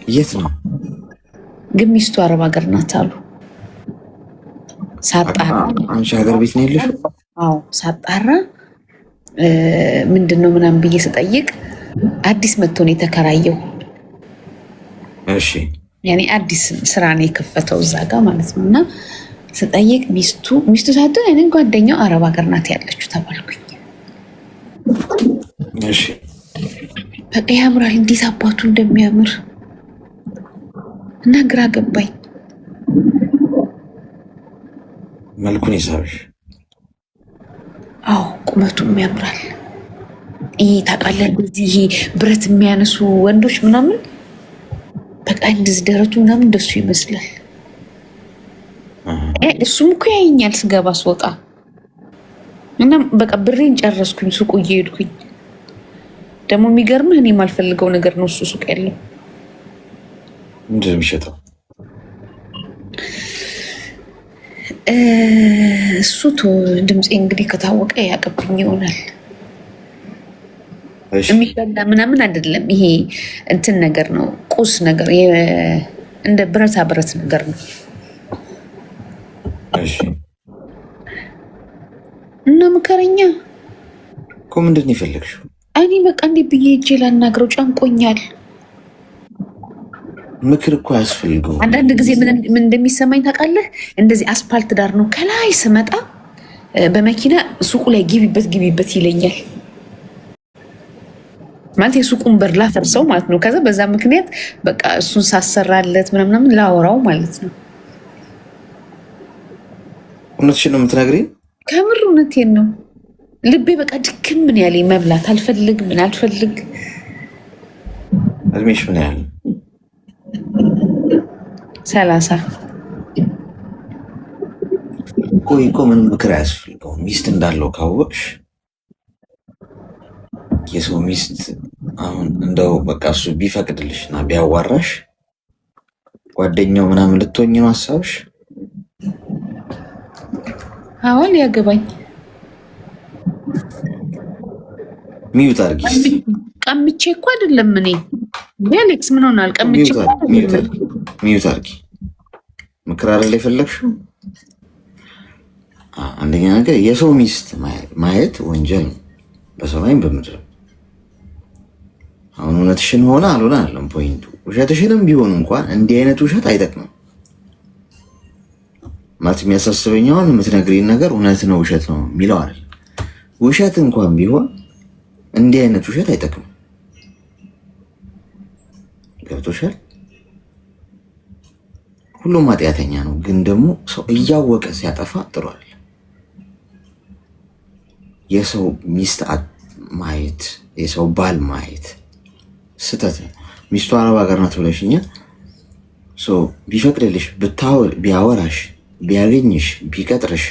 የት ነው ግን? ሚስቱ አረብ ሀገር ናት አሉ። ሳጣራ አንቺ ሀገር ቤት ነው ያለሽው? አዎ ሳጣራ ምንድን ነው ምናምን ብዬ ስጠይቅ አዲስ መጥቶ ነው የተከራየው። እሺ ያኔ አዲስ ስራ ነው የከፈተው እዛ ጋር ማለት ነው። እና ስጠይቅ ሚስቱ ሳትሆን እኔ ጓደኛው አረብ ሀገር ናት ያለችው ተባልኩኝ። እሺ በቃ ያምራል፣ እንዴት አባቱ እንደሚያምር እና ግራ ገባኝ። መልኩን ይሳብሽ? አዎ ቁመቱም ያምራል። ይሄ ታውቃለህ፣ እዚህ ብረት የሚያነሱ ወንዶች ምናምን በቃ እንደዚህ ደረቱ ምናምን እንደሱ ይመስላል። እሱም እኮ ያየኛል ስገባ ስወጣ እና በቃ ብሬን ጨረስኩኝ። ሱቁ እየሄድኩኝ ደግሞ የሚገርምህ እኔ የማልፈልገው ነገር ነው እሱ ሱቅ ያለው። ምንድን ነው የሚሸጠው? እሱ ድምፄ እንግዲህ ከታወቀ ያቀብኝ ይሆናል። የሚበላ ምናምን አይደለም፣ ይሄ እንትን ነገር ነው፣ ቁስ ነገር፣ እንደ ብረታ ብረት ነገር ነው። እና ምከረኛ እኮ ምንድን ነው የፈለግሽው? እኔ በቃ እንዴት ብዬ እጄ ላናግረው? ጨንቆኛል። ምክር እኮ ያስፈልገው። አንዳንድ ጊዜ ምን እንደሚሰማኝ ታውቃለህ? እንደዚህ አስፓልት ዳር ነው ከላይ ስመጣ በመኪና ሱቁ ላይ ግቢበት ይለኛል። ማለት የሱቁን በር ላፈርሰው ማለት ነው። ከዛ በዛ ምክንያት በቃ እሱን ሳሰራለት ምናምን ላወራው ማለት ነው። እውነትሽን ነው የምትነግሪኝ? ከምር እውነቴን ነው። ልቤ በቃ ድክም ምን ያለኝ መብላት አልፈልግ ምን አልፈልግ። እድሜሽ ምን ያህል? 30 ቆይ እኮ ምንም ምክር አያስፈልገው። ሚስት እንዳለው ካወቅሽ የሰው ሚስት አሁን እንደው በቃ እሱ ቢፈቅድልሽ እና ቢያዋራሽ ጓደኛው ምናምን ልትሆኝ ነው ሀሳብሽ? አሁን ያገባኝ ሚዩት አድርጊ። ቀምቼ እኮ አይደለም እኔ አሌክስ ምን ሆናል? ቀምቼ ሚዩት አድርጊ። ምክር አይደል የፈለግሽው? አንደኛ ነገር የሰው ሚስት ማየት ወንጀል ነው በሰማይም በምድር። አሁን እውነትሽን ሆነ አልሆነ አለም ፖይንቱ። ውሸትሽንም ቢሆን እንኳን እንዲህ አይነት ውሸት አይጠቅምም ማለት የሚያሳስበኝ አሁን የምትነግሪን ነገር እውነት ነው ውሸት ነው የሚለው አይደል። ውሸት እንኳን ቢሆን እንዲህ አይነት ውሸት አይጠቅምም። ገብቶሻል? ሁሉም ኃጢአተኛ ነው፣ ግን ደግሞ ሰው እያወቀ ሲያጠፋ ጥሯል። የሰው ሚስት ማየት፣ የሰው ባል ማየት ስተት ነው። ሚስቱ አረብ ሀገር ናት ብለሽኛል። ቢፈቅድልሽ፣ ቢያወራሽ፣ ቢያገኝሽ፣ ቢቀጥርሽ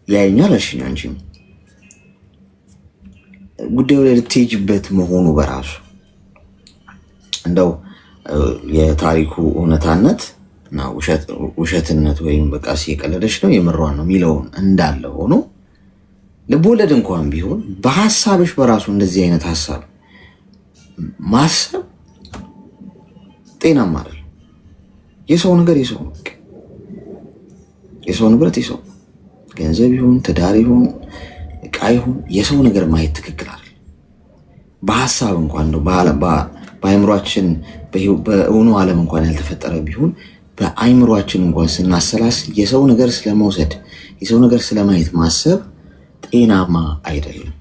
ያየኛል አልሽኝ። አንቺም ጉዳዩ ላይ ልትሄጂበት መሆኑ በራሱ እንደው የታሪኩ እውነታነት እና ውሸትነት ወይም በቃ የቀለደች ነው የምሯን ነው የሚለውን እንዳለ ሆኖ ልቦለድ እንኳን ቢሆን በሀሳብሽ በራሱ እንደዚህ አይነት ሀሳብ ማሰብ ጤናማ አይደለም። የሰው ነገር የሰው ነው፣ የሰው ንብረት የሰው ገንዘብ ይሁን ትዳር ይሁን እቃ ይሁን የሰው ነገር ማየት ትክክል አይደል። በሀሳብ እንኳን ነው በአይምሯችን በእውኑ ዓለም እንኳን ያልተፈጠረ ቢሆን በአይምሯችን እንኳን ስናሰላስ የሰው ነገር ስለመውሰድ የሰው ነገር ስለማየት ማሰብ ጤናማ አይደለም።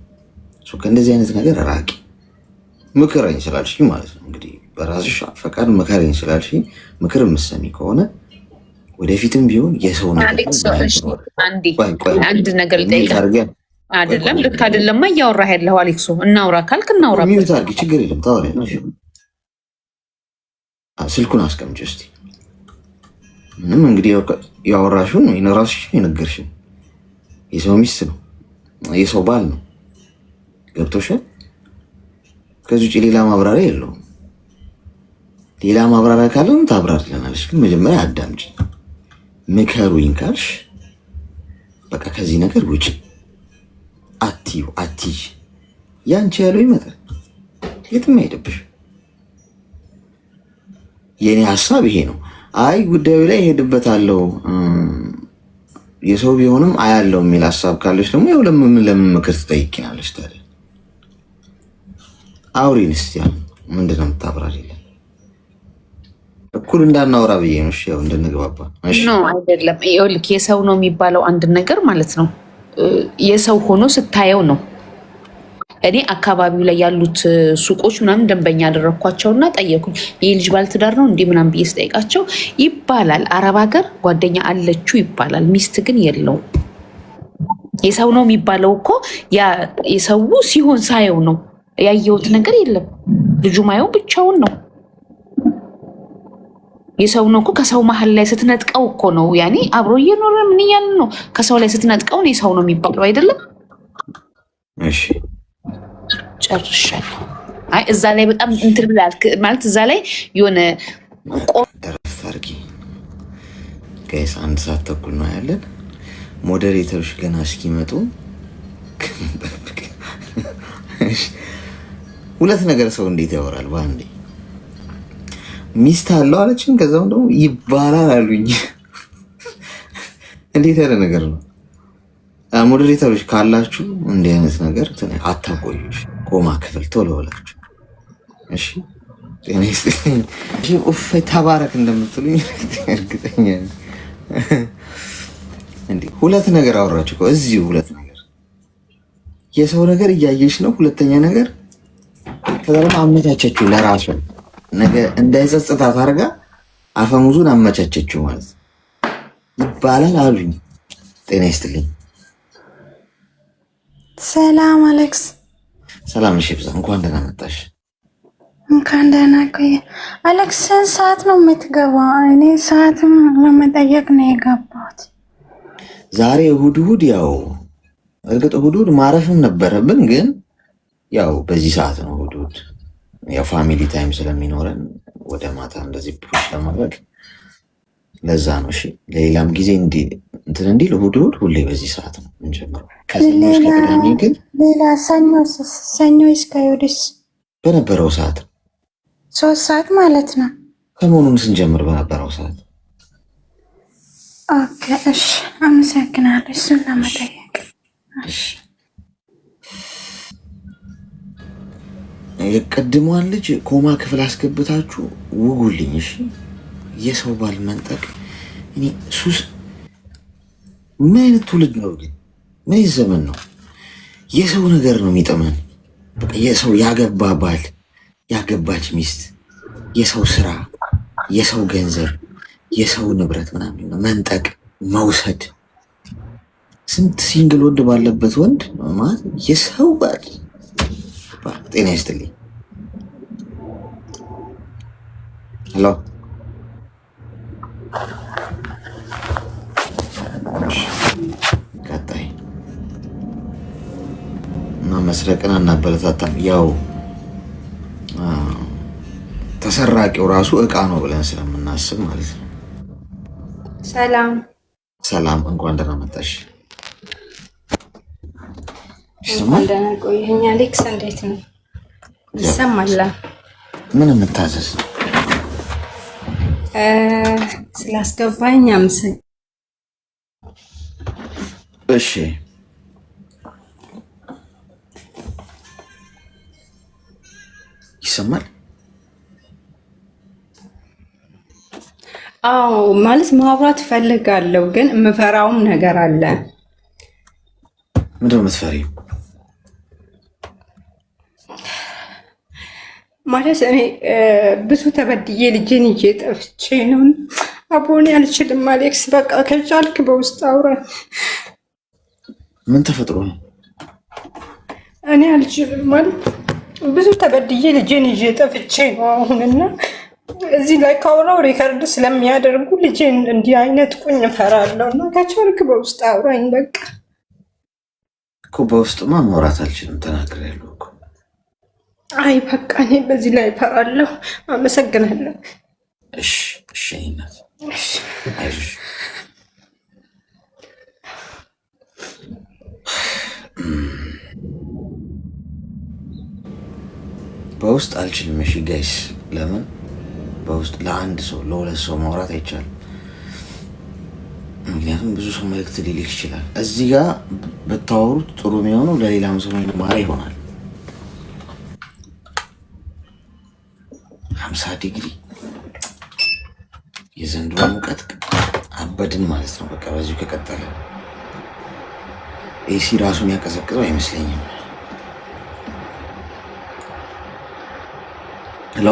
ከእንደዚህ አይነት ነገር ራቂ። ምክረኝ ስላልሽኝ ማለት ነው እንግዲህ በራስሽ ፈቃድ ምከረኝ ስላልሽኝ ምክር የምትሰሚ ከሆነ ወደፊትም ቢሆን የሰው ነገር አንድ ነገር ልጠይቅህ። አይደለም ልክ አይደለማ እያወራህ ያለው አሌክሶ። እናውራ ካልክ እናውራ። ሚዩት አድርጊ፣ ችግር የለም ታወሪያለሽ። ስልኩን አስቀምጪ እስኪ። ምንም እንግዲህ ያወራሽውን ነው ራስሽ የነገርሽን። የሰው ሚስት ነው የሰው ባል ነው። ገብቶሻል? ከዚህ ውጭ ሌላ ማብራሪያ የለውም። ሌላ ማብራሪያ ካለም ታብራሪልናለሽ፣ ግን መጀመሪያ አዳምጪ። ምከሩኝ ካልሽ በቃ ከዚህ ነገር ውጭ አትይ። ያንቺ ያለው ይመጣል፣ የትም አይሄድብሽ። የኔ ሀሳብ ይሄ ነው። አይ ጉዳዩ ላይ እሄድበታለሁ የሰው ቢሆንም አያለው የሚል ሀሳብ ካለች ደግሞ ያው ለምን ምክር ትጠይቂናለች ታዲያ? አውሪን እስቲ። ምንድን ነው የምታብራሪልን? እኩል እንዳናወራ ብዬ ነው። እሺ ያው እንድንግባባ። እሺ ኖ አይደለም። ይኸውልህ የሰው ነው የሚባለው አንድ ነገር ማለት ነው የሰው ሆኖ ስታየው ነው። እኔ አካባቢው ላይ ያሉት ሱቆች ምናምን ደንበኛ አደረግኳቸውና ጠየኩኝ፣ ይህ ልጅ ባለትዳር ነው እንዲህ ምናምን ብዬ ስጠይቃቸው ይባላል አረብ ሀገር ጓደኛ አለችው ይባላል፣ ሚስት ግን የለውም። የሰው ነው የሚባለው እኮ የሰው ሲሆን ሳየው ነው። ያየሁት ነገር የለም። ልጁ ማየው ብቻውን ነው። የሰው ነው እኮ ከሰው መሀል ላይ ስትነጥቀው እኮ ነው። ያኔ አብሮ እየኖረ ምን እያልን ነው? ከሰው ላይ ስትነጥቀው ነው የሰው ነው የሚባለው አይደለም? እሺ ጨርሻለሁ። አይ እዛ ላይ በጣም እንትን ብላል ማለት እዛ ላይ የሆነ ረፍት አድርጊ ጋይስ። 1 ሰዓት ተኩል ነው ያለን። ሞዴሬተሮች ገና እስኪመጡ ሁለት ነገር ሰው እንዴት ያወራል በአንዴ? ሚስት አለው አለችን፣ ከዛም ደግሞ ይባላል አሉኝ። እንዴት ያለ ነገር ነው? ሞዴሬተሮች ካላችሁ እንዲህ አይነት ነገር አታቆዩሽ። ቆማ ክፍል ቶሎ ብላችሁ እሺ። ጤና ይስጥልኝ። እሺ ኡፍ ተባረክ እንደምትሉኝ እርግጠኛ ነኝ። እንዴ ሁለት ነገር አወራችሁ እኮ እዚሁ። ሁለት ነገር የሰው ነገር እያየሽ ነው። ሁለተኛ ነገር ከዛ ደግሞ አመቻቸችው ለራሱ ነገ እንዳይጸጽታት አድርጋ አፈሙዙን አመቻቸችው ማለት ይባላል አሉኝ። ጤና ይስጥልኝ። ሰላም አሌክስ። ሰላም እሺ፣ ብዛ እንኳን ደህና መጣሽ። እንኳን ደህና ቆየ አሌክስ። ስንት ሰዓት ነው የምትገባው? እኔ ሰዓትም ለመጠየቅ ነው የገባሁት። ዛሬ እሑድ ያው እርግጥ እሑድ ማረፍም ነበረብን፣ ግን ያው በዚህ ሰዓት ነው እሑድ ያው ፋሚሊ ታይም ስለሚኖረን ወደ ማታ እንደዚህ ፑሽ ለማድረግ ለዛ ነው። እሺ ለሌላም ጊዜ እንትን እንዲል እሑድ ሁሌ በዚህ ሰዓት ነው እንጀምረው። ከሰኞ እስከ ቅዳሜ ግን ሌላ ሰኞ እስከ እሑድስ በነበረው ሰዓት 3 ሰዓት ማለት ነው። ሰሞኑን ስንጀምር በነበረው ሰዓት። ኦኬ እሺ፣ አመሰግናለሁ እሱን ለመጠየቅ። እሺ የቀድሟን ልጅ ኮማ ክፍል አስገብታችሁ ውጉልኝ። እሺ የሰው ባል መንጠቅ እኔ ሱስ። ምን አይነት ትውልድ ነው ግን? ምን ዘመን ነው? የሰው ነገር ነው የሚጠመን። በቃ የሰው ያገባ ባል፣ ያገባች ሚስት፣ የሰው ስራ፣ የሰው ገንዘብ፣ የሰው ንብረት ምናምን መንጠቅ፣ መውሰድ። ስንት ሲንግል ወንድ ባለበት ወንድ ማለት የሰው ባል። ጤና ይስጥልኝ። ሄሎ ቀጣይ እና መስረቅን አናበረታታም። ያው ተሰራቂው ራሱ እቃ ነው ብለን ስለምናስብ ማለት ነው። ሰላም፣ እንኳን ደህና መጣሽ። እንኳን ደህና ቆየኸኝ አሌክስ። እንዴት ነው? ይሰማል? ምን የምታዘዝ? ስላስገባኝ አመሰግናለሁ። እሺ ይሰማል? አዎ ማለት ማውራት እፈልጋለሁ፣ ግን የምፈራውም ነገር አለ። ምንድን ነው የምትፈሪው? ማለት እኔ ብዙ ተበድዬ ልጄን ይዤ ጠፍቼ ነው። አቦኔ አልችልም አሌክስ፣ በቃ ከቻልክ በውስጥ አውራት። ምን ተፈጥሮ ነው? እኔ አልችልም ማለት ብዙ ተበድዬ ልጄን ይዤ ጠፍቼ ነው አሁንና እዚህ ላይ ካወራው ሪከርድ ስለሚያደርጉ ልጄን እንዲህ አይነት ቁኝ እፈራለሁ እና ከቻልክ በውስጥ አውራኝ። በቃ እኮ በውስጥማ ማውራት አልችልም፣ ተናግሬያለሁ እኮ። አይ በቃ እኔ በዚህ ላይ እፈራለሁ። አመሰግናለሁ። እሺ እሺ እናት አይዞሽ። በውስጥ አልችልም። እሺ ጋይስ፣ ለምን በውስጥ ለአንድ ሰው ለሁለት ሰው ማውራት አይቻልም። ምክንያቱም ብዙ ሰው መልእክት ሊልክ ይችላል። እዚህ ጋር ብታወሩት ጥሩ የሚሆነው ለሌላም ሰው ማራ ይሆናል። 50 ዲግሪ የዘንድሮ ሙቀት አበድን ማለት ነው። በቃ በዚሁ ከቀጠለ ኤሲ ራሱን ያቀዘቅዘው አይመስለኝም። ሄሎ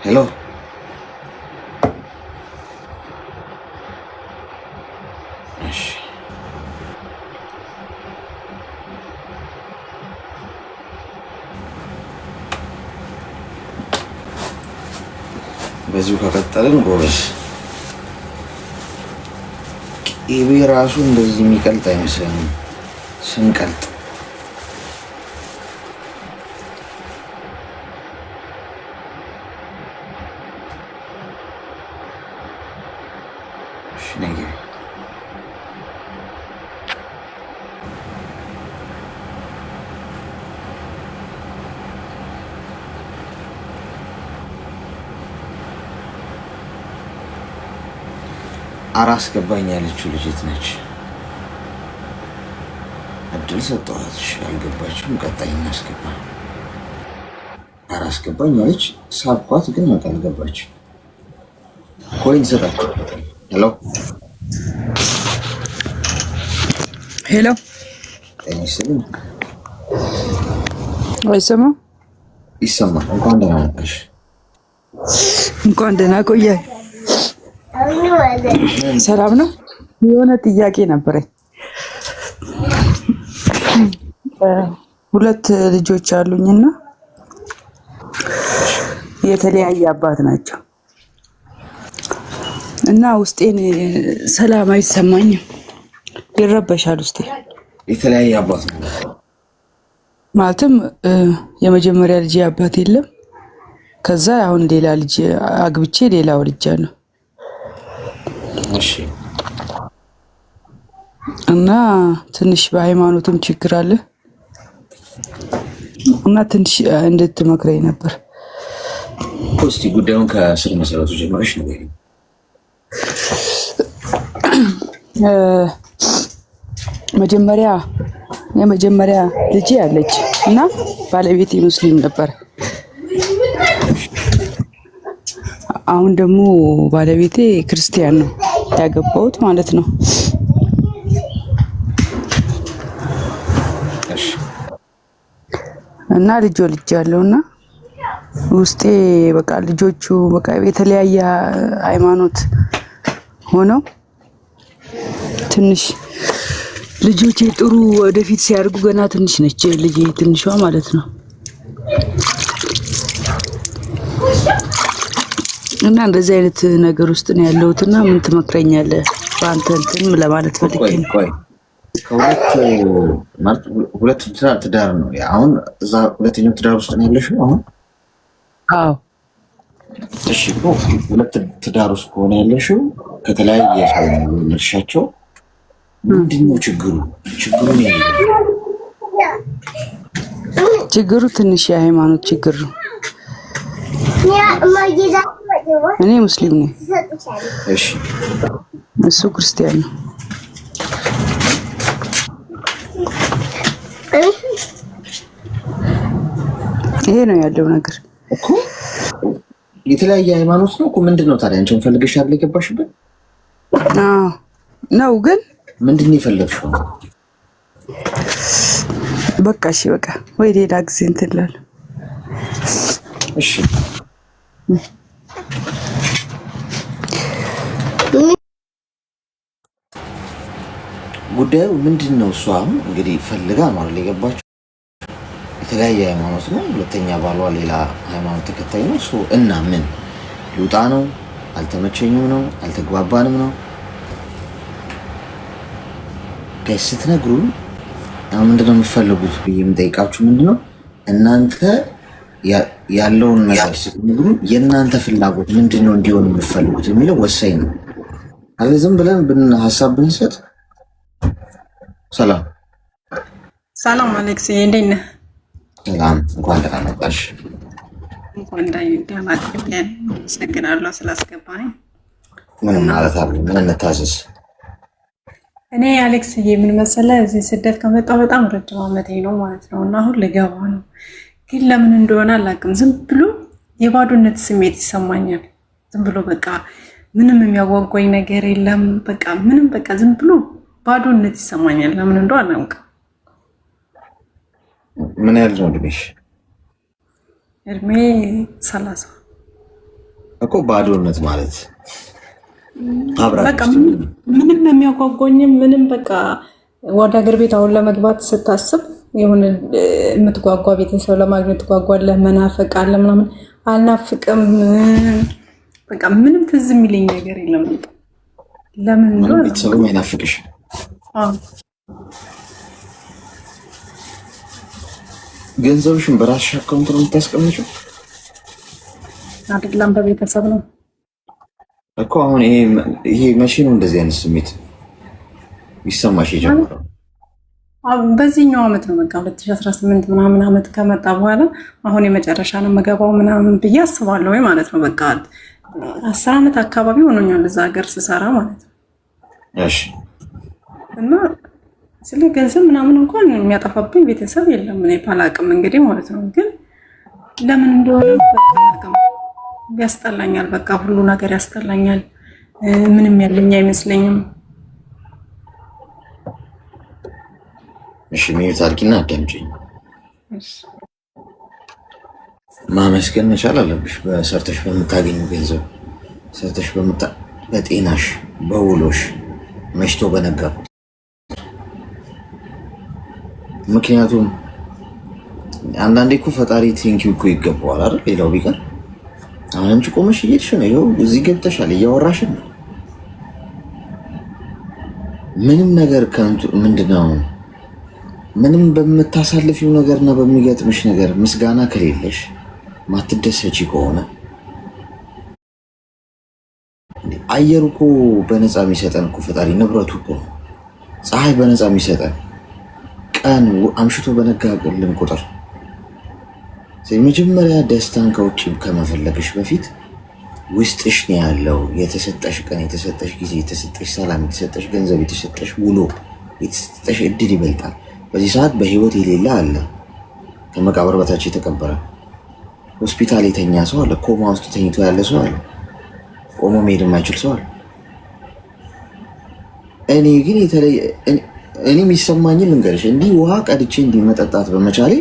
ሄሎ በዚሁ ከቀጠልን ጎበዝ። ቅቤ ራሱ እንደዚህ የሚቀልጥ አይመስለኝም ስንቀልጥ። አራስ ገባኝ ያለችው ልጅት ነች። እድል ሰጠኋት፣ አልገባችም። ቀጣይ እናስገባ። አራስ ገባኝ ያለች ሳብኳት፣ ግን አልገባችም። ኮይን ስጣት። ሄሎ ሄሎ፣ ጤና ይስጥልኝ። አይሰማም? ይሰማል። እንኳን ደህና መጣሽ። እንኳን ደህና ቆያኝ። ሰላም ነው። የሆነ ጥያቄ ነበረኝ። 2 ልጆች አሉኝና የተለያየ አባት ናቸው እና ውስጤን ሰላም አይሰማኝም፣ ይረበሻል ውስጤ። የተለያየ አባት ነው ማለትም የመጀመሪያ ልጅ አባት የለም። ከዛ አሁን ሌላ ልጅ አግብቼ ሌላ ወልጃለሁ። እሺ። እና ትንሽ በሃይማኖትም ችግር አለ እና ትንሽ እንድትመክረኝ ነበር። እስቲ ጉዳዩን ከስር መሰረቱ ጀምረሽ ንገሪኝ። የመጀመሪያ ልጄ አለች እና ባለቤቴ ሙስሊም ነበር። አሁን ደግሞ ባለቤቴ ክርስቲያን ነው ያገባሁት ማለት ነው። እና ልጅ ወልጃለሁ እና ውስጤ በቃ ልጆቹ በቃ የተለያየ ሃይማኖት ሆነው ትንሽ ልጆቼ ጥሩ ወደፊት ሲያድጉ ገና ትንሽ ነች ልጄ፣ ትንሿ ማለት ነው። እና እንደዚህ አይነት ነገር ውስጥ ነው ያለሁት እና ምን ትመክረኛለህ? በአንተ እንትን ለማለት ፈልጌ ነው። ሁለት ትዳር ነው አሁን። እዛ ሁለተኛው ትዳር ውስጥ ነው ያለሽው አሁን? አዎ። እሺ፣ ሁለት ትዳር ውስጥ ከሆነ ያለሽው ከተለያየ ሰው ነው ያለሻቸው። ምንድነው ችግሩ? ችግሩ ትንሽ የሃይማኖት ችግር ነው። እኔ ሙስሊም ነኝ። እሺ፣ እሱ ክርስቲያን ነው። ይሄ ነው ያለው ነገር እኮ። የተለያየ ሃይማኖት ነው እኮ። ምንድነው ታዲያ አንቺን ፈልገሽ አይደል የገባሽበት? አዎ ነው። ግን ምንድነው የፈለግሽው? በቃ እሺ፣ በቃ ወይ ሌላ ጊዜ እንትን እላለሁ። እሺ፣ ጉዳዩ ምንድን ነው? እሷ አሁን እንግዲህ ፈልጋ ነው አይደል የገባችው። የተለያየ ሃይማኖት ነው። ሁለተኛ ባሏ ሌላ ሃይማኖት ተከታይ ነው። እና ምን ልውጣ ነው? አልተመቸኝም ነው? አልተግባባንም ነው? ጋይስ ስትነግሩን አሁን ምንድነው የምትፈልጉት ብዬ የምጠይቃችሁ ምንድነው እናንተ ያለውን ነገር ስትነግሩን የእናንተ ፍላጎት ምንድነው እንዲሆን የምትፈልጉት የሚለው ወሳኝ ነው። አለ ዝም ብለን ሀሳብ ብንሰጥ። ሰላም ሰላም፣ አሌክስ እንዴት ነህ? ሰላም፣ እንኳን ደህና መጣሽ። እንኳን እንዳይደማቀኝ አመሰግናለሁ ስላስገባኝ። ምንም ማለት አይደለም። ምን እንታዘዝ? እኔ አሌክስዬ ምን መሰለህ እዚህ ስደት ከመጣሁ በጣም ረጅም ዓመቴ ነው ማለት ነው እና አሁን ልገባ ነው። ግን ለምን እንደሆነ አላውቅም፣ ዝም ብሎ የባዶነት ስሜት ይሰማኛል። ዝም ብሎ በቃ ምንም የሚያጓጓኝ ነገር የለም። በቃ ምንም በቃ ዝም ብሎ ባዶነት ይሰማኛል። ለምን እንደሆነ አላውቅም። ምን ያህል ነው እድሜሽ? እድሜ 30 እኮ ባዶነት ማለት በቃ ምንም የሚያጓጓኝም ምንም በቃ ወደ ሀገር ቤት አሁን ለመግባት ስታስብ የሆነ የምትጓጓ ቤተሰብ ለማግኘት ትጓጓለህ፣ መናፈቅ አለ ምናምን። አልናፍቅም። በቃ ምንም ትዝ የሚለኝ ነገር የለም። ለምን ነው ቤተሰብም አይናፍቅሽ? ገንዘብሽን በራስሽ አካውንት ነው የምታስቀምጪው? አይደለም በቤተሰብ ነው እኮ። አሁን ይሄ መቼ ነው እንደዚህ አይነት ስሜት ይሰማሽ የጀመረው? በዚህኛው ዓመት ነው በቃ 2018 ምናምን ዓመት ከመጣ በኋላ አሁን የመጨረሻ ነው መገባው ምናምን ብዬ አስባለሁ ወይ ማለት ነው። በቃ 10 ዓመት አካባቢ ሆኖኛል እዛ ሀገር ስሰራ ማለት ነው። እሺ። እና ስለ ገንዘብ ምናምን እንኳን የሚያጠፋብኝ ቤተሰብ የለም። እኔ ባላቅም እንግዲህ ማለት ነው። ግን ለምን እንደሆነ በቃ ያስጠላኛል። በቃ ሁሉ ነገር ያስጠላኛል። ምንም ያለኝ አይመስለኝም። እሺ ሚዩት አድርጊና አዳምጪኝ። ማመስገን መቻል አለብሽ። በሰርተሽ በምታገኙ ገንዘብ፣ ሰርተሽ በጤናሽ፣ በውሎሽ፣ መሽቶ በነጋ። ምክንያቱም አንዳንዴ እኮ ፈጣሪ ቴንኪው እኮ ይገባዋል አይደል? ሌላው ቢቀር አሁን አንቺ ቆመሽ እየሄድሽ ነው፣ ይኸው እዚህ ገብተሻል፣ እያወራሽን ነው። ምንም ነገር ከንቱ ምንድነው? ምንም በምታሳልፊው ነገርና በሚገጥምሽ ነገር ምስጋና ከሌለሽ ማትደሰቺ ከሆነ አየሩ እኮ በነፃ የሚሰጠን እኮ ፈጣሪ ንብረቱ እኮ ፀሐይ በነፃ የሚሰጠን ቀን አምሽቶ በነጋልን ቁጥር መጀመሪያ ደስታን ከውጭ ከመፈለግሽ በፊት ውስጥሽ ነው ያለው። የተሰጠሽ ቀን፣ የተሰጠሽ ጊዜ፣ የተሰጠሽ ሰላም፣ የተሰጠሽ ገንዘብ፣ የተሰጠሽ ውሎ፣ የተሰጠሽ እድል ይበልጣል። በዚህ ሰዓት በህይወት የሌለ አለ፣ ከመቃብር በታች የተቀበረ ሆስፒታል የተኛ ሰው አለ፣ ኮማ ውስጥ ተኝቶ ያለ ሰው አለ፣ ቆሞ መሄድ የማይችል ሰው አለ። እኔ ግን እኔ የሚሰማኝን ልንገርሽ፣ እንዲህ ውሃ ቀድቼ እንዲህ መጠጣት በመቻሌ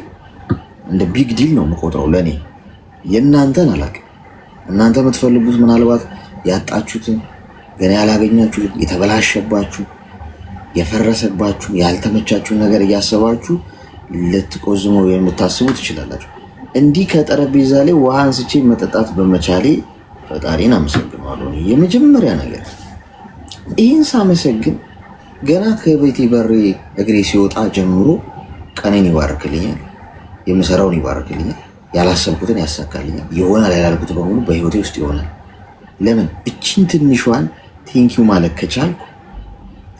እንደ ቢግ ዲል ነው የምቆጥረው ለእኔ። የእናንተን አላውቅም። እናንተ የምትፈልጉት ምናልባት ያጣችሁትን ገና ያላገኛችሁትን የተበላሸባችሁ የፈረሰባችሁ ያልተመቻችሁን ነገር እያሰባችሁ ልትቆዝመው የምታስቡ ትችላላችሁ። እንዲህ ከጠረጴዛ ላይ ውሃ አንስቼ መጠጣት በመቻሌ ፈጣሪን አመሰግነዋለሁ። የመጀመሪያ ነገር ይህን ሳመሰግን ገና ከቤቴ በሬ እግሬ ሲወጣ ጀምሮ ቀኔን ይባርክልኛል፣ የምሰራውን ይባርክልኛል፣ ያላሰብኩትን ያሳካልኛል። ይሆናል ያላልኩት በሙሉ በህይወቴ ውስጥ ይሆናል። ለምን እችን ትንሿን ቴንኪው ማለት ከቻልኩ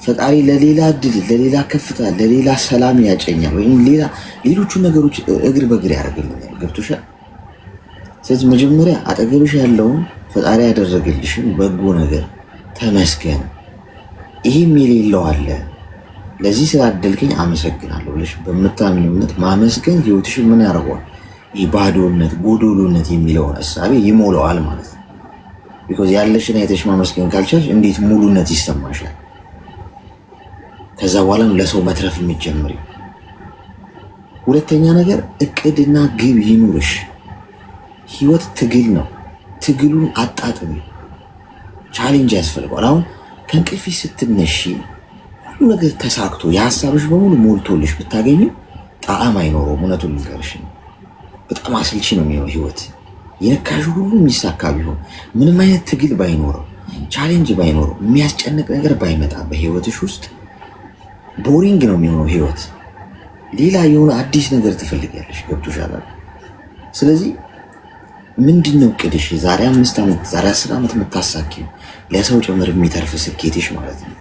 ፈጣሪ ለሌላ እድል፣ ለሌላ ከፍታ፣ ለሌላ ሰላም ያጨኛል፣ ወይም ሌሎቹ ነገሮች እግር በእግር ያደርግልኛል። ገብቶሻል? ስለዚህ መጀመሪያ አጠገብሽ ያለውን ፈጣሪ ያደረገልሽን በጎ ነገር ተመስገን። ይህም የሌለው አለ ለዚህ ስላደልከኝ አመሰግናለሁ ብለሽ በምታምኚውነት ማመስገን ህይወትሽን ምን ያደርገዋል? ይህ ባዶነት፣ ጎዶሎነት የሚለውን እሳቤ ይሞላዋል ማለት ነው። ቢኮዝ ያለሽን አይተሽ ማመስገን ካልቻልሽ እንዴት ሙሉነት ይሰማሻል? ከዛ በኋላ ለሰው መትረፍ የምትጀምሪው። ሁለተኛ ነገር እቅድና ግብ ይኑርሽ። ህይወት ትግል ነው። ትግሉን አጣጥሚ። ቻሌንጅ ያስፈልገዋል። አሁን ከእንቅልፍሽ ስትነሺ ሁሉ ነገር ተሳክቶ የሀሳብሽ በሙሉ ሞልቶልሽ ብታገኙ ጣዕም አይኖረውም። እውነቱን ልንገርሽ በጣም አሰልቺ ነው የሚሆነው ህይወት። የነካሽ ሁሉ የሚሳካ ቢሆን ምንም አይነት ትግል ባይኖረው፣ ቻሌንጅ ባይኖረው፣ የሚያስጨንቅ ነገር ባይመጣ በህይወትሽ ውስጥ ቦሪንግ ነው የሚሆነው ህይወት። ሌላ የሆነ አዲስ ነገር ትፈልጊያለሽ። ገብቶሻል? ስለዚህ ምንድነው እቅድሽ? ዛሬ 5 ዓመት ዛሬ 10 ዓመት የምታሳኪው ለሰው ጭምር የሚተርፍ ስኬትሽ ማለት ነው።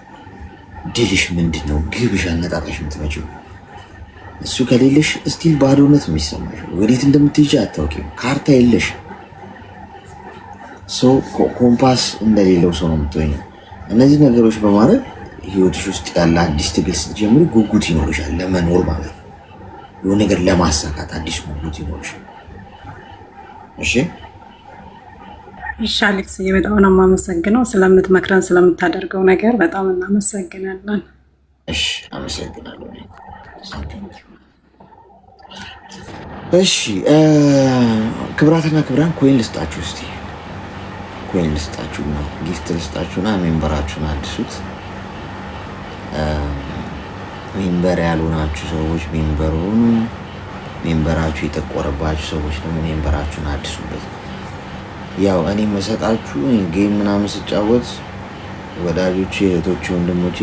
ድልሽ ምንድነው? ግብሽ፣ አነጣጣሽ የምትመጪው እሱ ከሌለሽ እስቲል ባዶነት የሚሰማሽ፣ ወዴት እንደምትሄጂ አታውቂም። ካርታ የለሽ፣ ሰው ኮምፓስ እንደሌለው ሰው ነው የምትሆኘው። እነዚህ ነገሮች በማድረግ ህይወትሽ ውስጥ ያለ አዲስ ትግል ስትጀምሪ ጉጉት ይኖርሻል ለመኖር ማለት ነው። የሆነ ነገር ለማሳካት አዲስ ጉጉት ይኖርሻል። እሺ እሺ አሌክስ፣ በጣም ነው የማመሰግነው ስለምትመክረን ስለምታደርገው ነገር በጣም እናመሰግናለን። እሺ አመሰግናለሁ። እሺ ክብራትና ክብራን ኮይን ልስጣችሁ እስቲ ኮይን ልስጣችሁና ጊፍት ልስጣችሁና ሜምበራችሁን አድሱት። ሜምበር ያልሆናችሁ ሰዎች ሜምበር ሆኑ። ሜምበራችሁ የጠቆረባችሁ ሰዎች ደግሞ ሜምበራችሁን አድሱበት። ያው እኔ መሰጣችሁ ጌም ምናምን ስጫወት ወዳጆቼ፣ እህቶቼ፣ ወንድሞቼ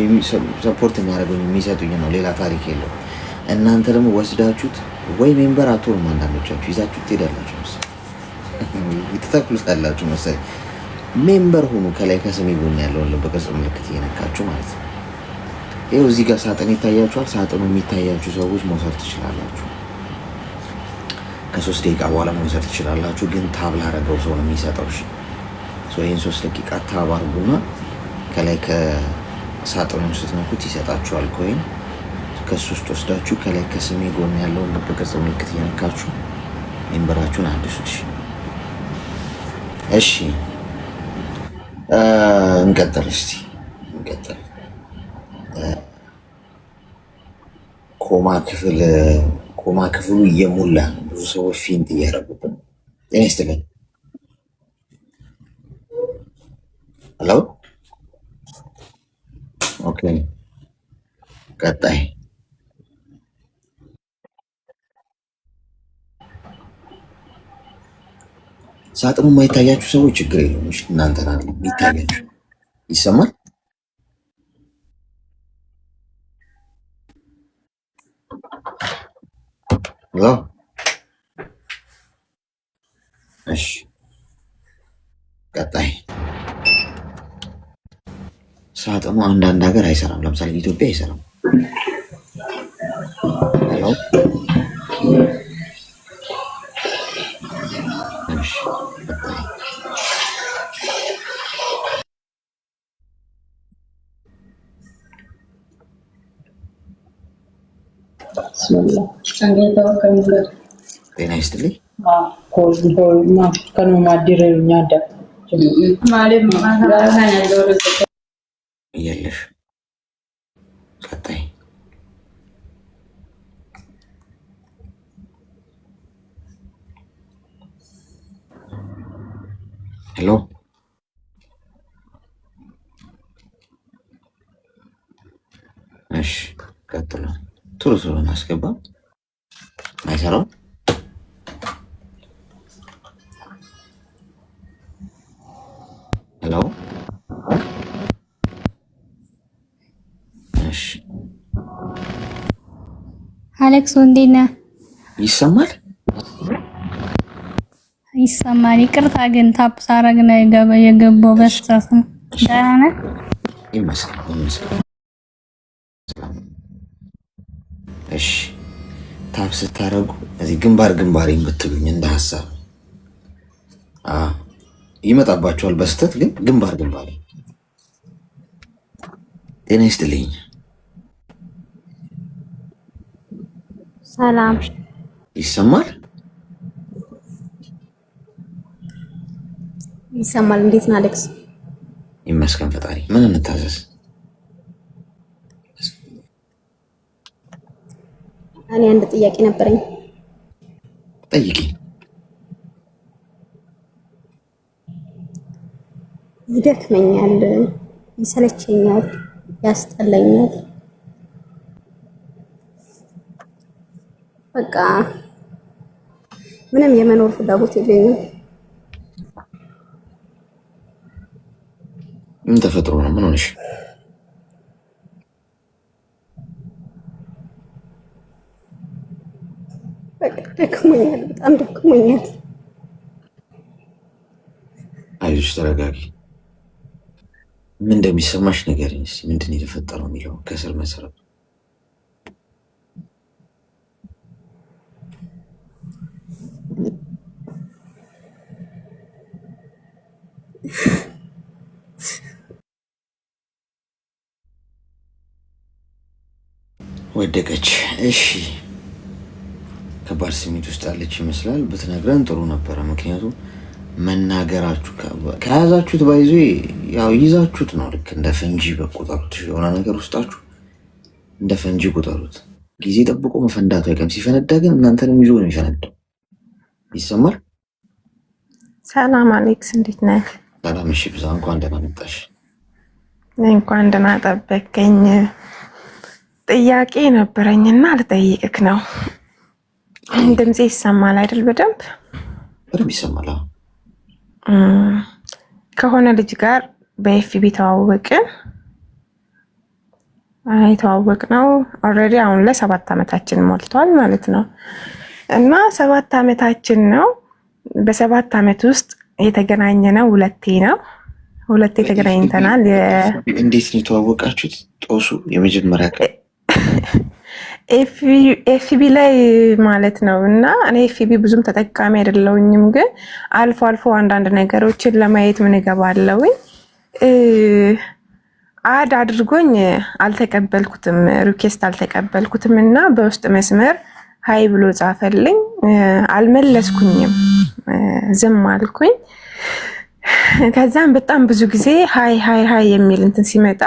ሰፖርት የሚያደርጉኝ የሚሰጡኝ ነው። ሌላ ታሪክ የለው። እናንተ ደግሞ ወስዳችሁት ወይ ሜምበር አትሆኑም። አንዳንዶቻችሁ ይዛችሁ ትሄዳላችሁ መሰለኝ ትተክሉታላችሁ መሰለኝ። ሜምበር ሆኑ። ከላይ ከስሜ ጎን ያለውን ልብ ቅርጽ ምልክት እየነካችሁ ማለት ነው። ይኸው እዚህ ጋር ሳጥን ይታያችኋል። ሳጥኑ የሚታያችሁ ሰዎች መውሰድ ትችላላችሁ። ከ3 ደቂቃ በኋላ መውሰድ ትችላላችሁ። ግን ታብ ላደረገው ሰው ነው የሚሰጠው። ይህን 3 ደቂቃ ታብ አድርጉና ከላይ ከሳጥኑ ስትነኩት ይሰጣችኋል ኮይን። ከሱ ውስጥ ወስዳችሁ ከላይ ከስሜ ጎን ያለውን ልብ ቅርጽ ምልክት እየነካችሁ ሜምበራችሁን አድሱት። እሺ እንቀጥል። እስቲ እንቀጥል። ኮማ ክፍሉ እየሞላ ነው። ብዙ ሰዎች ፊንት እያደረጉብን። ጤና ይስጥልኝ። ሄሎ ኦኬ። ቀጣይ ሳጥኑ የማይታያችሁ ሰዎች ችግር የለውም። እናንተ ናለ የሚታያችሁ ይሰማል። ሄሎ እሺ፣ ቀጣይ ሳጥኑ አንዳንድ ሀገር አይሰራም። ለምሳሌ ኢትዮጵያ አይሰራም። ሄሎ እሺ፣ ቀጣይ ጤና ይስጥልኝ። እያለሽ ቀጣይ ሄሎ እሺ፣ ቀጥሎ ቶሎ ቶሎ እናስገባ። አይሰራው። ሄሎ እሺ፣ አሌክስ እንዴት ነህ? ይሰማል? ይሰማል። ይቅርታ ግን ታፕ ሳረግ ነው የገባው በስተት ነው። ደህና ነህ? ይመስገን። እሺ፣ ታፕ ስታረጉ እዚህ ግንባር የምትሉኝ እንደ ሀሳብ ይመጣባቸዋል። በስተት ግን ግንባር ጤና ይስጥልኝ። ሰላም ይሰማል? ይሰማል። እንዴት ነህ አሌክስ? ይመስገን ፈጣሪ። ምን እንታዘዝ? እኔ አንድ ጥያቄ ነበረኝ። ጠይቂ። ይደክመኛል፣ ይሰለቸኛል፣ ያስጠላኛል። በቃ ምንም የመኖር ፍላጎት የለኝም። ምን ተፈጥሮ ነው? ምን ሆነሽ? በቃ ደክሞኛል፣ በጣም ደክሞኛል። አይዞሽ፣ ተረጋጊ። ምን እንደሚሰማሽ ንገሪኝ እስኪ። ምንድን ነው የተፈጠረው የሚለው ከስር መሰረቱ። ወደቀች። እሺ ከባድ ስሜት ውስጥ ያለች ይመስላል። ብትነግረን ጥሩ ነበረ። ምክንያቱም መናገራችሁ ከያዛችሁት ባይዞ ያው ይዛችሁት ነው። ልክ እንደ ፈንጂ በቁጠሩት የሆነ ነገር ውስጣችሁ እንደ ፈንጂ ቁጠሩት። ጊዜ ጠብቆ መፈንዳቱ አይቀርም። ሲፈነዳ ግን እናንተንም ይዞ ነው የሚፈነዳው። ይሰማል። ሰላም አሌክስ፣ እንዴት ነህ? ሰላም። እሺ ብዛ፣ እንኳን ደህና መጣሽ። እንኳን ደህና ጠበቀኝ። ጥያቄ ነበረኝና ልጠይቅክ ነው። ድምጼ ይሰማል አይደል? በደንብ ይሰማል። ከሆነ ልጅ ጋር በኤፍቢ ተዋወቅን። የተዋወቅነው ኦልሬዲ አሁን ላይ 7 ዓመታችን ሞልቷል ማለት ነው። እና 7 ዓመታችን ነው። በ7 ዓመት ውስጥ የተገናኘነው 2 ነው። 2 ተገናኝተናል። እንዴት ነው የተዋወቃችሁት? ጦሱ የመጀመሪያ ቀን ኤፍቢ ላይ ማለት ነው። እና እኔ ኤፍቢ ብዙም ተጠቃሚ አይደለሁኝም፣ ግን አልፎ አልፎ አንዳንድ ነገሮችን ለማየት ምን እገባለሁኝ። አድ አድርጎኝ አልተቀበልኩትም፣ ሪኩዌስት አልተቀበልኩትም እና በውስጥ መስመር ሀይ ብሎ ጻፈልኝ። አልመለስኩኝም፣ ዝም አልኩኝ። ከዛም በጣም ብዙ ጊዜ ሀይ ሀይ ሀይ የሚል እንትን ሲመጣ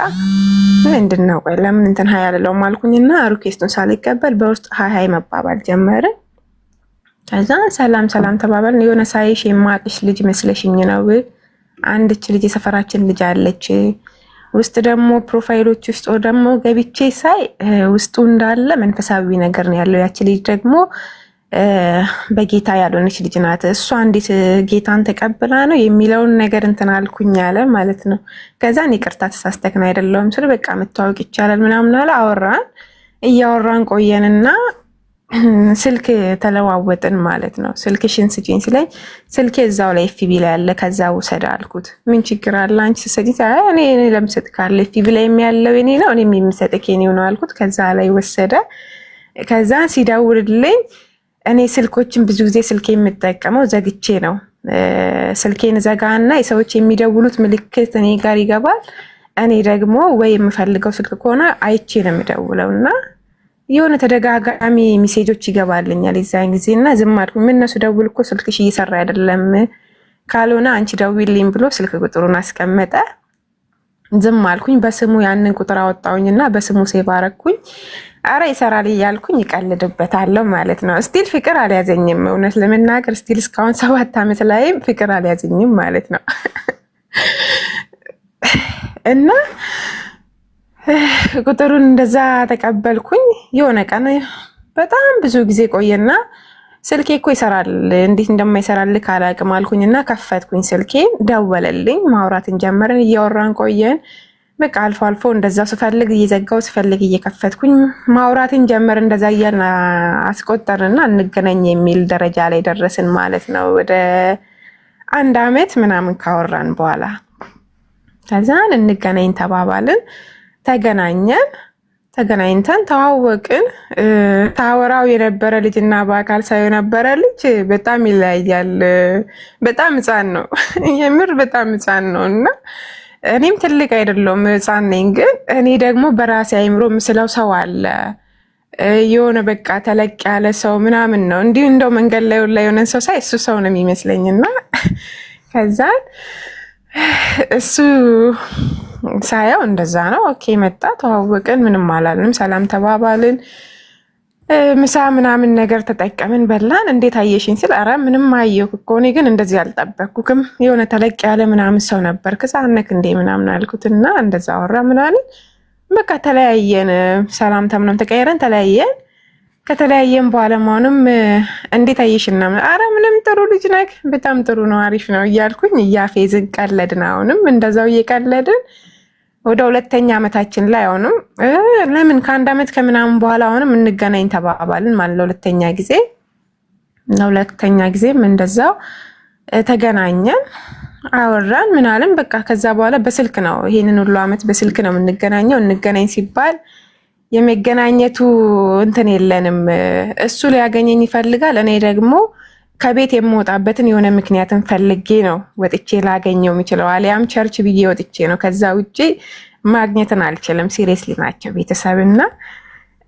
ምንድን ነው ቆይ ለምን እንትን ሀይ አልለውም አልኩኝና ሪኩዌስቱን ሳልቀበል በውስጥ ሀይ ሀይ መባባል ጀመርን። ከዛ ሰላም ሰላም ተባባልን። የሆነ ሳይሽ የማቅሽ ልጅ መስለሽኝ ነው። አንድች ልጅ የሰፈራችን ልጅ አለች። ውስጥ ደግሞ ፕሮፋይሎች ውስጥ ደግሞ ገብቼ ሳይ ውስጡ እንዳለ መንፈሳዊ ነገር ነው ያለው። ያቺ ልጅ ደግሞ በጌታ ያልሆነች ልጅ ናት። እሷ እንዴት ጌታን ተቀብላ ነው የሚለውን ነገር እንትን አልኩኝ አለ ማለት ነው። ከዛን ይቅርታ ተሳስተክን አይደለሁም ስለ በቃ መታወቅ ይቻላል ምናምን አለ። አወራን። እያወራን ቆየንና ስልክ ተለዋወጥን ማለት ነው። ስልክሽን ስጪኝ ሲለኝ ስልኬ እዛው ላይ ኤፍቢ ላይ ያለ ከዛ ውሰድ አልኩት። ምን ችግር አለ አንቺ ስትሰጪኝ? እኔ ለምሰጥ ካለ ኤፍቢ ላይ ያለው የኔ ነው እኔ የምሰጥክ የኔው ነው አልኩት። ከዛ ላይ ወሰደ። ከዛ ሲደውልልኝ እኔ ስልኮችን ብዙ ጊዜ ስልኬ የምጠቀመው ዘግቼ ነው። ስልኬን ዘጋና የሰዎች የሚደውሉት ምልክት እኔ ጋር ይገባል። እኔ ደግሞ ወይ የምፈልገው ስልክ ከሆነ አይቼ ነው የምደውለው እና የሆነ ተደጋጋሚ ሜሴጆች ይገባልኛል የዛን ጊዜ እና ዝም አልኩኝ። ምን እነሱ ደውል እኮ ስልክሽ እየሰራ አይደለም ካልሆነ አንቺ ደውይልኝ ብሎ ስልክ ቁጥሩን አስቀመጠ። ዝም አልኩኝ። በስሙ ያንን ቁጥር አወጣውኝና በስሙ ሴቭ አረኩኝ። አረ ይሰራል እያልኩኝ ይቀልድበታለሁ ማለት ነው። ስቲል ፍቅር አልያዘኝም፣ እውነት ለመናገር ስቲል እስካሁን 7 ዓመት ላይም ፍቅር አልያዘኝም ማለት ነው። እና ቁጥሩን እንደዛ ተቀበልኩኝ። የሆነ ቀን በጣም ብዙ ጊዜ ቆየና ስልኬ እኮ ይሰራል እንዴት እንደማይሰራልክ አላውቅም አልኩኝና ከፈትኩኝ። ስልኬን ደወለልኝ። ማውራትን ጀመርን። እያወራን ቆየን። በቃ አልፎ አልፎ እንደዛው ስፈልግ እየዘጋው ስፈልግ እየከፈትኩኝ ማውራትን ጀመር። እንደዛ እያልን አስቆጠርንና እንገናኝ የሚል ደረጃ ላይ ደረስን ማለት ነው። ወደ 1 ዓመት ምናምን ካወራን በኋላ ከዛን እንገናኝ ተባባልን። ተገናኘን። ተገናኝተን ተዋወቅን። ታወራው የነበረ ልጅና በአካል ሳየው የነበረ ልጅ በጣም ይለያያል። በጣም ሕፃን ነው፣ የምር በጣም ሕፃን ነው እና እኔም ትልቅ አይደለሁም ሕፃን ነኝ። ግን እኔ ደግሞ በራሴ አይምሮ ምስለው ሰው አለ የሆነ በቃ ተለቅ ያለ ሰው ምናምን ነው። እንዲሁ እንደው መንገድ ላይ የሆነ ሰው ሳይ እሱ ሰው ነው የሚመስለኝና ከዛ እሱ ሳያው እንደዛ ነው። ኦኬ መጣ፣ ተዋወቅን፣ ምንም አላልንም፣ ሰላም ተባባልን። ምሳ ምናምን ነገር ተጠቀምን፣ በላን። እንዴት አየሽኝ ስል ኧረ ምንም አየሁ እኮ እኔ ግን እንደዚህ አልጠበቅኩም፣ የሆነ ተለቅ ያለ ምናምን ሰው ነበር ከዛነክ እንዴ ምናምን አልኩትና እንደዛ አወራ ምናምን። በቃ ተለያየን። ሰላምታ ምናምን ተቀየረን፣ ተለያየን። ከተለያየን በኋላ ማውንም እንዴት አየሽና ኧረ ምንም ጥሩ ልጅ ነህ፣ በጣም ጥሩ ነው፣ አሪፍ ነው እያልኩኝ እያፌዝን ቀለድን። አሁንም እንደዛው እየቀለድን ወደ 2ኛ ዓመታችን ላይ አሁንም ለምን ከ1 ዓመት ከምናምን በኋላ አሁንም እንገናኝ ተባባልን ማለት ነው። 2ኛ ጊዜ ነው። 2ኛ ጊዜም እንደዛው ተገናኘን፣ አወራን ምናልን። በቃ ከዛ በኋላ በስልክ ነው ይሄንን ሁሉ ዓመት በስልክ ነው የምንገናኘው። እንገናኝ ሲባል የመገናኘቱ እንትን የለንም። እሱ ሊያገኘኝ ይፈልጋል፣ እኔ ደግሞ ከቤት የምወጣበትን የሆነ ምክንያትን ፈልጌ ነው ወጥቼ ላገኘው የምችለው። አሊያም ቸርች ብዬ ወጥቼ ነው። ከዛ ውጭ ማግኘትን አልችልም። ሲሪየስሊ ናቸው ቤተሰብና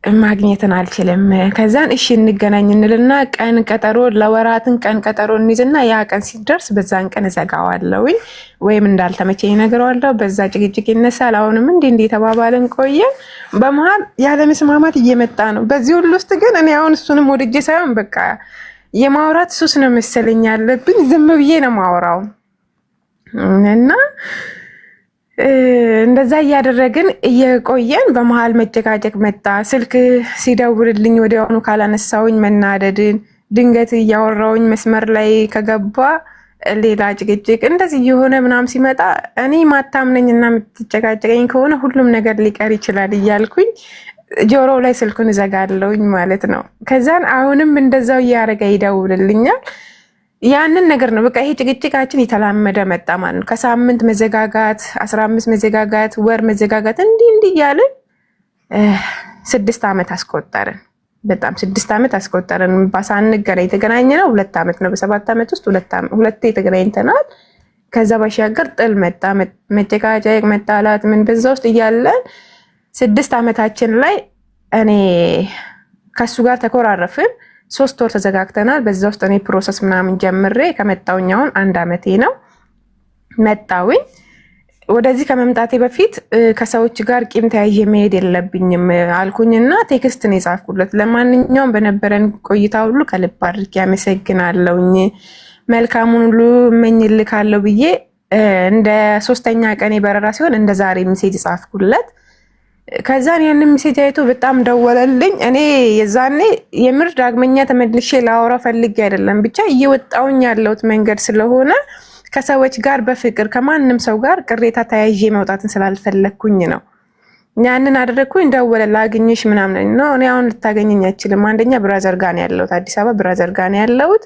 ማግኘትን አልችልም። ከዛን እሺ እንገናኝ እንልና ቀን ቀጠሮ ለወራትን ቀን ቀጠሮ እንይዝና ያ ቀን ሲደርስ በዛን ቀን እዘጋዋለሁኝ ወይም እንዳልተመቸኝ እነግረዋለሁ። በዛ ጭቅጭቅ ይነሳል። አሁንም እንዲህ ተባባልን ቆየ። በመሀል ያለ መስማማት እየመጣ ነው። በዚህ ሁሉ ውስጥ ግን እኔ አሁን እሱንም ወድጄ ሳይሆን በቃ የማውራት ሱስ ነው መሰለኝ ያለብኝ። ዝም ብዬ ነው ማውራው እና እንደዛ እያደረግን እየቆየን በመሃል መጨቃጨቅ መጣ። ስልክ ሲደውልልኝ ወዲያውኑ ካላነሳውኝ መናደድን፣ ድንገት እያወራውኝ መስመር ላይ ከገባ ሌላ ጭቅጭቅ፣ እንደዚህ የሆነ ምናምን ሲመጣ እኔ ማታምነኝና የምትጨቃጨቀኝ ከሆነ ሁሉም ነገር ሊቀር ይችላል እያልኩኝ ጆሮ ላይ ስልኩን እዘጋለሁኝ ማለት ነው። ከዛን አሁንም እንደዛው እያደረገ ይደውልልኛል። ያንን ነገር ነው በቃ ይሄ ጭቅጭቃችን የተላመደ መጣ ማለት ነው። ከሳምንት መዘጋጋት፣ 15 መዘጋጋት፣ ወር መዘጋጋት እንዲህ እያልን 6 ዓመት አስቆጠርን። በጣም 6 ዓመት አስቆጠርን። ሳንገናኝ የተገናኘነው 2 ዓመት ነው። በ7 ዓመት ውስጥ ሁለቴ ተገናኝተናል። ከዛ ባሻገር ጥል መጣ፣ መጨቃጨቅ፣ መጣላት ምን በዛ ውስጥ እያለን 6 ዓመታችን ላይ እኔ ከሱ ጋር ተኮራረፍን። 3 ወር ተዘጋግተናል። በዛ ውስጥ እኔ ፕሮሰስ ምናምን ጀምሬ ከመጣውኝ አሁን 1 ዓመቴ ነው። መጣውኝ ወደዚህ ከመምጣቴ በፊት ከሰዎች ጋር ቂም ተያይዤ መሄድ የለብኝም አልኩኝና ቴክስት ነው የጻፍኩለት። ለማንኛውም በነበረን ቆይታ ሁሉ ከልብ አድርጌ አመሰግናለሁኝ፣ መልካሙን ሁሉ እመኝልካለሁ ብዬ እንደ 3ኛ ቀን በረራ ሲሆን እንደ ዛሬ ሜሴጅ ጻፍኩለት። ከዛን ያንን ሜሴጅ አይቶ በጣም ደወለልኝ። እኔ የዛኔ የምር ዳግመኛ ተመልሼ ላወራ ፈልጌ አይደለም፣ ብቻ እየወጣውኝ ያለውት መንገድ ስለሆነ ከሰዎች ጋር በፍቅር ከማንም ሰው ጋር ቅሬታ ተያይዤ መውጣትን ስላልፈለግኩኝ ነው ያንን አደረግኩኝ። ደወለ፣ ላግኝሽ ምናምን ነው። እኔ አሁን ልታገኘኝ አይችልም። አንደኛ ብራዘር ጋር ነው ያለሁት፣ አዲስ አበባ ብራዘር ጋር ነው ያለሁት፣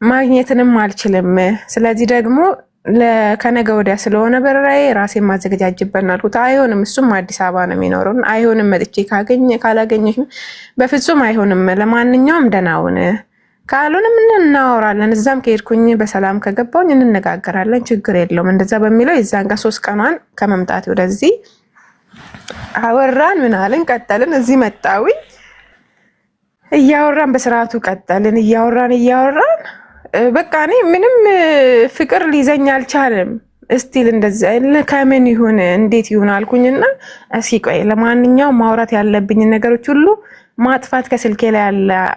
ማግኘትንም አልችልም። ስለዚህ ደግሞ ከነገ ወዲያ ስለሆነ በረራዬ ራሴ ማዘገጃጅበት ነው አልኩት። አይሆንም፣ እሱም አዲስ አበባ ነው የሚኖረው። አይሆንም፣ መጥቼ ካላገኘሽ በፍጹም አይሆንም። ለማንኛውም ደህናውን ካልሆነም እናወራለን፣ እዛም ከሄድኩኝ በሰላም ከገባውኝ እንነጋገራለን፣ ችግር የለውም እንደዛ በሚለው የዛን ጋር 3 ቀኗን ከመምጣት ወደዚህ አወራን፣ ምን አልን፣ ቀጠልን። እዚህ መጣውኝ፣ እያወራን በስርዓቱ ቀጠልን። እያወራን በቃ እኔ ምንም ፍቅር ሊይዘኝ አልቻለም። እስቲል እንደዛ ከምን ይሁን እንዴት ይሁን አልኩኝና እስኪ ቆይ ለማንኛውም ማውራት ያለብኝ ነገሮች ሁሉ ማጥፋት ከስልኬ ላይ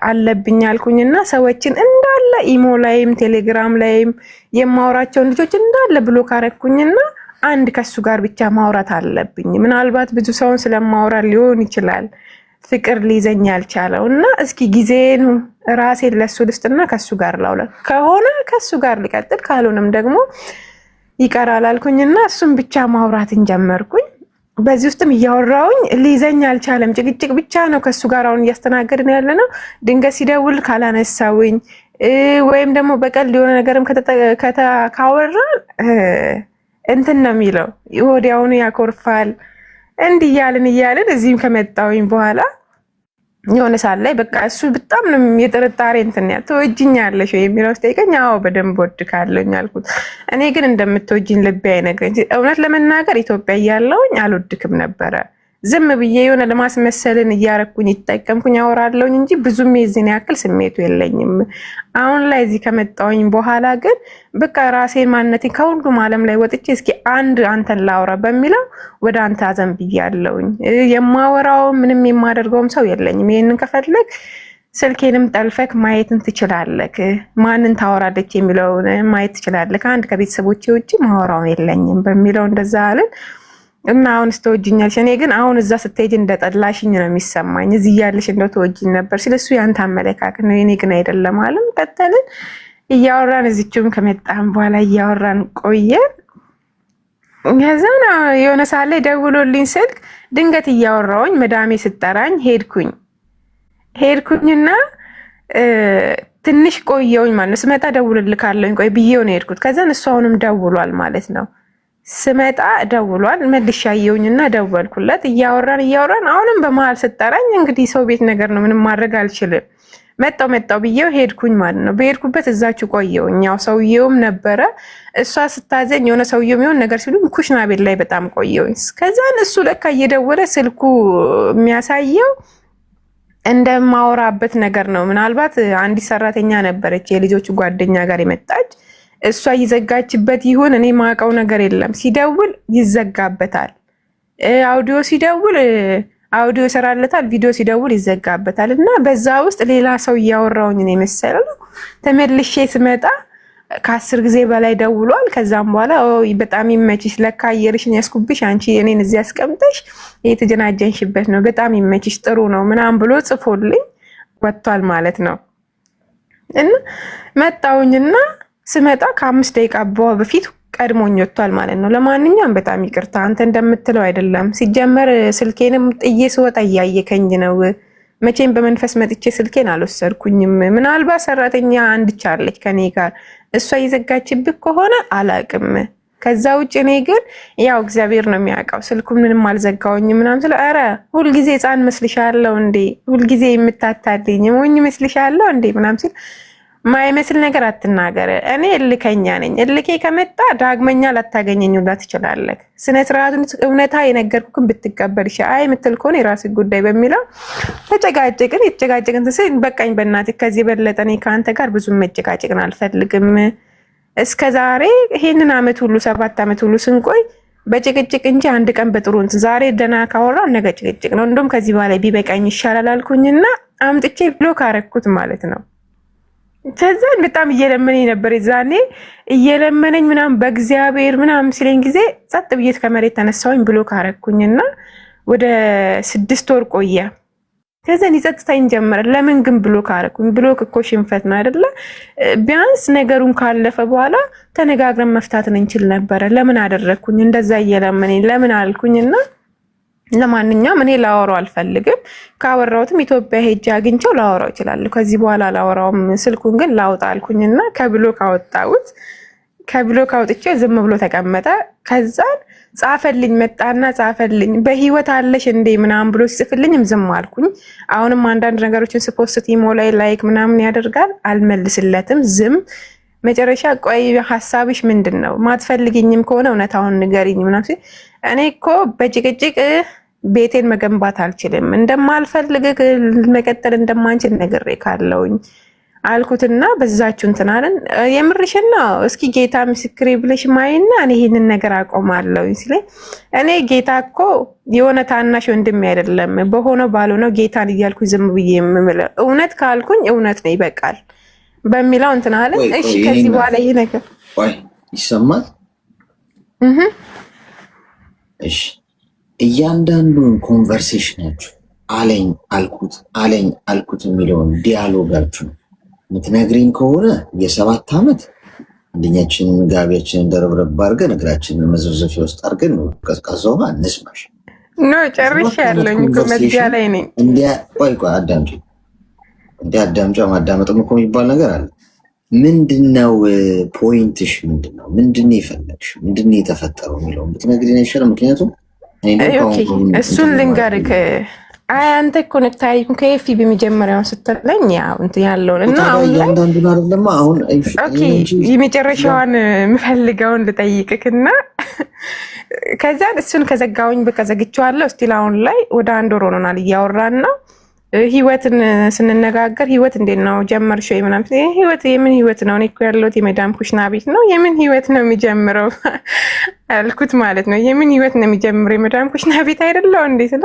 አለብኝ አልኩኝና ሰዎችን እንዳለ ኢሞ ላይም ቴሌግራም ላይም የማወራቸውን ልጆች እንዳለ ብሎክ አረኩኝና አንድ ከሱ ጋር ብቻ ማውራት አለብኝ። ምናልባት ብዙ ሰውን ስለማውራ ሊሆን ይችላል ፍቅር ሊይዘኝ ያልቻለው እና እስኪ ጊዜን ራሴን ለሱ ልስጥና ከሱ ጋር ላውላ ከሆነ ከሱ ጋር ሊቀጥል ካልሆነም ደግሞ ይቀራል አልኩኝና እሱም ብቻ ማውራትን ጀመርኩኝ። በዚህ ውስጥም እያወራውኝ ሊይዘኝ አልቻለም። ጭቅጭቅ ብቻ ነው ከሱ ጋር አሁን እያስተናገድን ያለ ነው። ድንገት ሲደውል ካላነሳውኝ ወይም ደግሞ በቀል የሆነ ነገርም ካወራን እንትን ነው የሚለው ወዲያውኑ ያኮርፋል። እንዲህ እያልን እዚህም ከመጣውኝ በኋላ የሆነ ሰዓት ላይ በቃ እሱ በጣም ነው የጥርጣሬ እንትን ያለ ትወጂኛለሽ ወይ የሚለው ሲጠይቀኝ አዎ በደንብ ወድካለሁኝ አልኩት። እኔ ግን እንደምትወጂኝ ልቤ አይነግረኝ። እውነት ለመናገር ኢትዮጵያ እያለሁኝ አልወድክም ነበረ። ዝም ብዬ የሆነ ለማስመሰልን እያረኩኝ ይጠቀምኩኝ አወራለሁኝ እንጂ ብዙም የዚህን ያክል ስሜቱ የለኝም። አሁን ላይ እዚህ ከመጣውኝ በኋላ ግን በቃ ራሴን ማንነቴን ከሁሉም ዓለም ላይ ወጥቼ እስኪ አንተን ላውራ በሚለው ወደ አንተ አዘንብያለሁኝ። የማወራው ምንም የማደርገውም ሰው የለኝም። ይሄንን ከፈለግ ስልኬንም ጠልፈክ ማየትን ትችላለክ። ማንን ታወራለች የሚለውን ማየት ትችላለክ። አንድ ከቤተሰቦቼ ውጪ ማወራው የለኝም በሚለው እንደዛ አለን። እና አሁን ስትወጂኛለሽ፣ እኔ ግን አሁን እዛ ስትሄጂ እንደጠላሽኝ ነው የሚሰማኝ። እዚህ ያለሽ እንደው ተወጂኝ ነበር ስለሱ ያንተ አመለካከት ነው፣ የኔ ግን አይደለም አለም። ቀጠልን እያወራን እዚችም ከመጣን በኋላ እያወራን ቆየ። ከዛና የሆነ ሰዓት ላይ ደውሎልኝ ስልክ ድንገት እያወራውኝ መዳሜ ስጠራኝ ሄድኩኝና ትንሽ ቆየውኝ ማለት ነው። ስመጣ ደውልልካለሁኝ ቆይ ብዬው ነው ሄድኩት። ከዛን እሱ አሁንም ደውሏል ማለት ነው። ስመጣ ደውሏል፣ መልሼ አየሁኝና ደወልኩለት። እያወራን አሁንም በመሀል ስጠራኝ እንግዲህ ሰው ቤት ነገር ነው ምንም ማድረግ አልችልም። መጣው ብዬው ሄድኩኝ ማለት ነው። በሄድኩበት እዛችሁ ቆየሁኝ። ያው ሰውየውም ነበረ። እሷ ስታዘኝ የሆነ ሰውየው የሚሆን ነገር ሲሉ ኩሽና ቤት ላይ በጣም ቆየሁኝ። ከዛን እሱ ለካ እየደወለ ስልኩ የሚያሳየው እንደማወራበት ነገር ነው። ምናልባት አንዲት ሰራተኛ ነበረች የልጆቹ ጓደኛ ጋር የመጣች እሷ ይዘጋችበት ይሁን እኔ ማውቀው ነገር የለም። ሲደውል ይዘጋበታል። አውዲዮ ሲደውል አውዲዮ ይሰራለታል፣ ቪዲዮ ሲደውል ይዘጋበታል። እና በዛ ውስጥ ሌላ ሰው እያወራውኝ ነው የመሰለው። ተመልሼ ስመጣ ከ10 ጊዜ በላይ ደውሏል። ከዛም በኋላ በጣም ይመችሽ፣ ለካ አየርሽን ያስኩብሽ አንቺ እኔን እዚህ ያስቀምጠሽ የተጀናጀንሽበት ነው፣ በጣም ይመችሽ፣ ጥሩ ነው ምናምን ብሎ ጽፎልኝ ወጥቷል ማለት ነው። እና መጣውኝና ስመጣ ከ5 ደቂቃ በፊት ቀድሞኝ ወጥቷል ማለት ነው። ለማንኛውም በጣም ይቅርታ፣ አንተ እንደምትለው አይደለም። ሲጀመር ስልኬንም ጥዬ ስወጣ እያየከኝ ነው። መቼም በመንፈስ መጥቼ ስልኬን አልወሰድኩኝም። ምናልባት ሰራተኛ አንድ ቻለች ከኔ ጋር እሷ እየዘጋችብህ ከሆነ አላቅም። ከዛ ውጭ እኔ ግን ያው እግዚአብሔር ነው የሚያውቀው፣ ስልኩን ምንም አልዘጋውኝ ምናምን ስለ ኧረ ሁልጊዜ ህፃን መስልሻለሁ እንዴ? ሁልጊዜ የምታታልኝ ሞኝ መስልሻለሁ እንዴ? ምናምን ሲል ማይመስል ነገር አትናገር። እኔ እልከኛ ነኝ። እልኬ ከመጣ ዳግመኛ ላታገኘኝ ሁላ ትችላለህ። ስነ ስርዓቱን እውነታ የነገርኩህን ብትቀበል አይ የምትል ከሆነ የራስህ ጉዳይ በሚለው የተጨቃጨቅን ስል በቃኝ፣ በእናትህ ከዚህ የበለጠ እኔ ከአንተ ጋር ብዙ መጨቃጨቅን አልፈልግም። እስከ ዛሬ ይሄንን አመት ሁሉ 7 አመት ሁሉ ስንቆይ በጭቅጭቅ እንጂ አንድ ቀን በጥሩ እንትን ዛሬ ደህና ካወራው ነገ ጭቅጭቅ ነው። እንደውም ከዚህ በላይ ቢበቃኝ ይሻላል አልኩኝና አምጥቼ ብሎክ አረኩት ማለት ነው። ከዛን በጣም እየለመነኝ ነበር። ዛኔ እየለመነኝ ምናምን በእግዚአብሔር ምናምን ሲለኝ ጊዜ ጸጥ ብዬ ከመሬት ተነሳሁኝ፣ ብሎክ አረኩኝና ወደ 6 ወር ቆየ። ከዛን ይጸጥታኝ ጀመረ። ለምን ግን ብሎክ አረኩኝ? ብሎክ እኮ ሽንፈት ነው አይደለ? ቢያንስ ነገሩን ካለፈ በኋላ ተነጋግረን መፍታትን እንችል ነበረ። ለምን አደረኩኝ? እንደዛ እየለመነኝ ለምን አልኩኝና ለማንኛውም እኔ ላወራው አልፈልግም። ካወራውትም ኢትዮጵያ ሄጄ አግኝቼው ላወራው እችላለሁ። ከዚህ በኋላ ላወራውም፣ ስልኩን ግን ላውጣ አልኩኝና ከብሎክ አወጣሁት። ከብሎክ አውጥቼው ዝም ብሎ ተቀመጠ። ከዛን ጻፈልኝ፣ መጣና ጻፈልኝ፣ በህይወት አለሽ እንዴ ምናምን ብሎ ሲጽፍልኝም ዝም አልኩኝ። አሁንም አንዳንድ ነገሮችን ስፖስት ኢሞ ላይ ላይክ ምናምን ያደርጋል፣ አልመልስለትም፣ ዝም። መጨረሻ ቆይ ሀሳብሽ ምንድን ነው? ማትፈልጊኝም ከሆነ እውነታውን ንገሪኝ ምናምን ሲል እኔ እኮ በጭቅጭቅ ቤቴን መገንባት አልችልም፣ እንደማልፈልግ መቀጠል እንደማንችል ነግሬ ካለውኝ አልኩትና በዛችሁ እንትን አለን። የምርሽና እስኪ ጌታ ምስክሬ ብለሽ ማይና እኔ ይሄንን ነገር አቆማለሁ ሲለኝ እኔ ጌታ እኮ የሆነ ታናሽ ወንድሜ አይደለም፣ በሆነው ባልሆነው ጌታን እያልኩ ዝም ብዬ የምምለው እውነት ካልኩኝ እውነት ነው ይበቃል በሚለው እንትን አለን። እሺ ከዚህ በኋላ ይሄ ነገር ወይ ይሰማል? እሺ እያንዳንዱን ኮንቨርሴሽናችሁ አለኝ አልኩት የሚለውን ዲያሎጋችሁ ምትነግሪኝ ከሆነ የ7 ዓመት አንደኛችን ጋቢያችንን ደረብረብ አድርገን እግራችንን መዘፍዘፊያ ውስጥ አድርገን ነው ቀዝቃዛ ውሃ እንስማሽ። ጨርሼ ያለኝ መዝጊያ ላይ ነኝ። ቆይ አዳምጪ። አዳምጫ ማዳመጥም እኮ የሚባል ነገር አለ። ምንድነው ፖይንትሽ? ምንድነው የፈለግሽ? ምንድነው የተፈጠረው የሚለውን ብትነግሪኝ አይሻልም? ምክንያቱም እሱን ልንገርህ። አንተ እኮ ነህ ታሪኩን ከኤፊ በመጀመሪያውን ስትለኝ ያው እንትን ያለውን እና አሁን አንዳንዱን አይደለም አሁን የመጨረሻዋን የምፈልገውን ልጠይቅክና ከዛን እሱን ከዘጋውኝ በከዘግቼዋለሁ። ስቲል አሁን ላይ ወደ 1 ወር ሆኖናል እያወራን ነው። ህይወትን ስንነጋገር ህይወት እንዴት ነው ጀመርሽ ወይ ምናምን? ህይወት የምን ህይወት ነው? እኔ እኮ ያለሁት የመዳም ኩሽና ቤት ነው። የምን ህይወት ነው የሚጀምረው አልኩት ማለት ነው። የምን ህይወት ነው የሚጀምረው? የመዳም ኩሽና ቤት አይደለው እንዴ? ስለ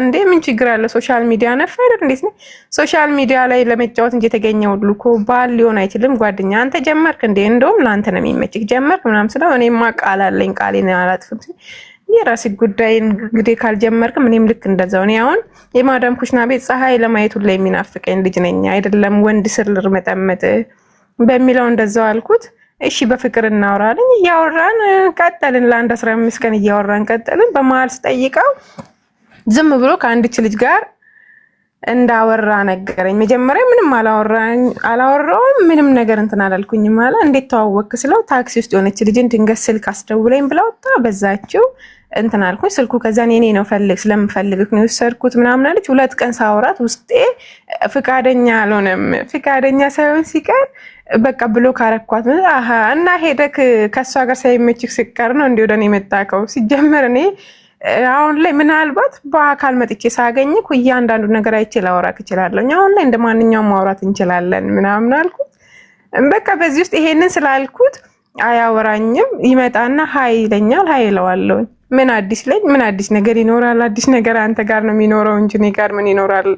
እንዴ ምን ችግር አለ? ሶሻል ሚዲያ ነፍ አይደል? እንዴት ነው ሶሻል ሚዲያ ላይ ለመጫወት እንጂ የተገኘ ሁሉ እኮ ባል ሊሆን አይችልም። ጓደኛ አንተ ጀመርክ እንዴ? እንደውም ለአንተ ነው የሚመችክ ጀመርክ ምናምን ስለው እኔማ ቃል አለኝ ቃሌን አላጥፍም። የራስ ጉዳይ እንግዲህ ካልጀመርክም እኔም ልክ እንደዛው ነው። አሁን የማዳም ኩሽና ቤት ፀሐይ ለማየት ሁሉ የሚናፍቀኝ ልጅ ነኝ አይደለም ወንድ ስር ልርመጠመጥ በሚለው እንደዛው አልኩት። እሺ በፍቅር እናወራለን። እያወራን ቀጠልን። ለአንድ 15 ቀን እያወራን ቀጠልን። በመሀል ስጠይቀው ዝም ብሎ ከአንድች ልጅ ጋር እንዳወራ ነገረኝ። መጀመሪያ ምንም አላወራውም ምንም ነገር እንትን አላልኩኝም አለ። እንዴት ተዋወቅክ ስለው ታክሲ ውስጥ የሆነች ልጅን ድንገት ስልክ አስደውለኝ ብላ ወጣ። በዛችው እንትን አልኩኝ። ስልኩ ከዛን የኔ ነው ስለምፈልግክ ነው የወሰድኩት ምናምን አለች። 2 ቀን ሳወራት ውስጤ ፍቃደኛ አልሆነም። ፍቃደኛ ሳይሆን ሲቀር በቃ ብሎክ አረኳት። እና ሄደክ ከሷ ጋር ሳይመችክ ሲቀር ነው እንዴ ወደኔ የመጣከው? ሲጀመር እኔ አሁን ላይ ምናልባት በአካል መጥቼ ሳገኝኩ እያንዳንዱ ነገር አይቼ ላወራክ እችላለሁ። አሁን ላይ እንደማንኛውም ማውራት እንችላለን ምናምን አልኩት። በቃ በዚህ ውስጥ ይሄንን ስላልኩት አያወራኝም። ይመጣና ሀይ ይለኛል፣ ሀይ እለዋለሁ። ምን አዲስ ለኝ ምን አዲስ ነገር ይኖራል? አዲስ ነገር አንተ ጋር ነው የሚኖረው እንጂ እኔ ጋር ምን ይኖራል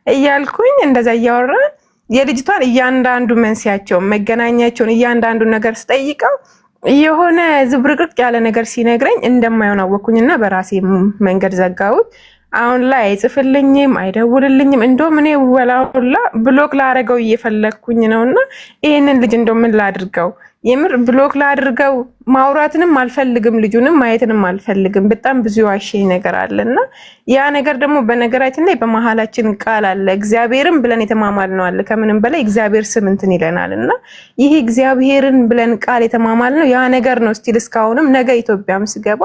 እያልኩኝ እንደዛ እያወራን የልጅቷን እያንዳንዱ መንስያቸውን መገናኛቸውን እያንዳንዱ ነገር ስጠይቀው የሆነ ዝብርቅርቅ ያለ ነገር ሲነግረኝ እንደማይሆን አወኩኝና በራሴ መንገድ ዘጋሁት። አሁን ላይ አይጽፍልኝም፣ አይደውልልኝም። እንደውም እኔ ወላሁላ ብሎክ ላደርገው እየፈለግኩኝ ነውና ይሄንን ልጅ እንደው ምን ላድርገው? የምር ብሎክ ላድርገው? ማውራትንም አልፈልግም፣ ልጁንም ማየትንም አልፈልግም። በጣም ብዙ ዋሽኝ ነገር አለና ያ ነገር ደግሞ በነገራችን ላይ በመሃላችን ቃል አለ። እግዚአብሔርን ብለን የተማማልነው አለ። ከምንም በላይ እግዚአብሔር ስም እንትን ይለናልና ይሄ እግዚአብሔርን ብለን ቃል የተማማልነው ያ ነገር ነው። ስቲል እስካሁንም ነገ ኢትዮጵያም ስገባ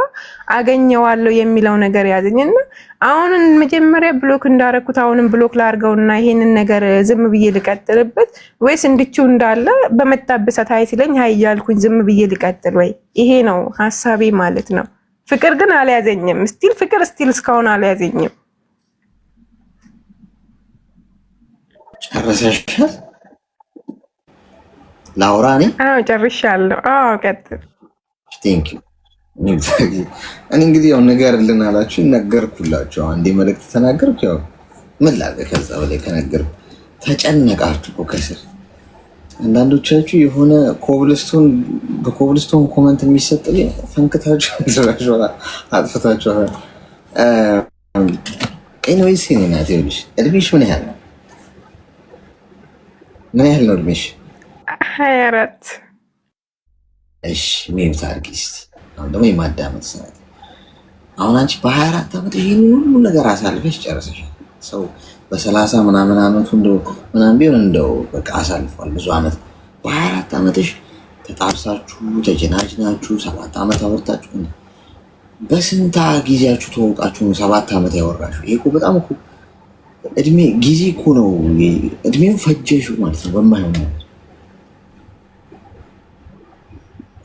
አገኘዋለሁ የሚለው ነገር ያዘኝና አሁን መጀመሪያ ብሎክ እንዳረኩት አሁንም ብሎክ ላድርገውና ይሄንን ነገር ዝም ብዬ ልቀጥልበት ወይስ እንድቹው እንዳለ በመጣበሳት ሀይ ሲለኝ ሀይ እያልኩኝ ዝም ብዬ ልቀጥል ወይ? ይሄ ነው ሐሳቤ ማለት ነው። ፍቅር ግን አልያዘኝም። ፍቅር እስካሁን አልያዘኝም። ጨርሰሻል? ላውራ እኔ? አዎ ጨርሻለሁ። አዎ ቀጥል። ቴንክ ዩ። እኔ እንግዲህ ያው ነገር ልናላችሁ ነገርኩላችሁ። አንዴ መልእክት ተናገርኩ። ያው ምን ላድርግ ከዛ በላይ ከነገርኩ ተጨነቃችሁ እኮ ከስር አንዳንዶቻችሁ የሆነ በኮብልስቶን ኮመንት የሚሰጥልኝ ፈንክታችሁ ድራሽዋ አጥፍታችኋል። ኤኒዌይስ እኔ ናት ይኸውልሽ፣ እድሜሽ ምን ያህል ነው? ምን ያህል ነው እድሜሽ? 24 እሺ ሜም ታርጊ እስኪ። አሁን ደግሞ የማዳመጥ ሰዓት። አሁን አንቺ በ24 ዓመት ይሄን ሁሉ ነገር አሳልፈሽ ጨርሰሻል። ሰው በ30 ምናምን ዓመቱ እንደው ምናምን ቢሆን እንደው በቃ አሳልፏል ብዙ ዓመት። በ24 ዓመትሽ ተጣብሳችሁ ተጀናጅናችሁ 7 ዓመት አወርታችሁ በስንታ ጊዜያችሁ ተወቃችሁ 7 ዓመት ያወራችሁ። ይሄ እኮ በጣም እኮ እድሜ ጊዜ እኮ ነው። እድሜው ፈጀሽው ማለት ነው በማይሆን ነገር።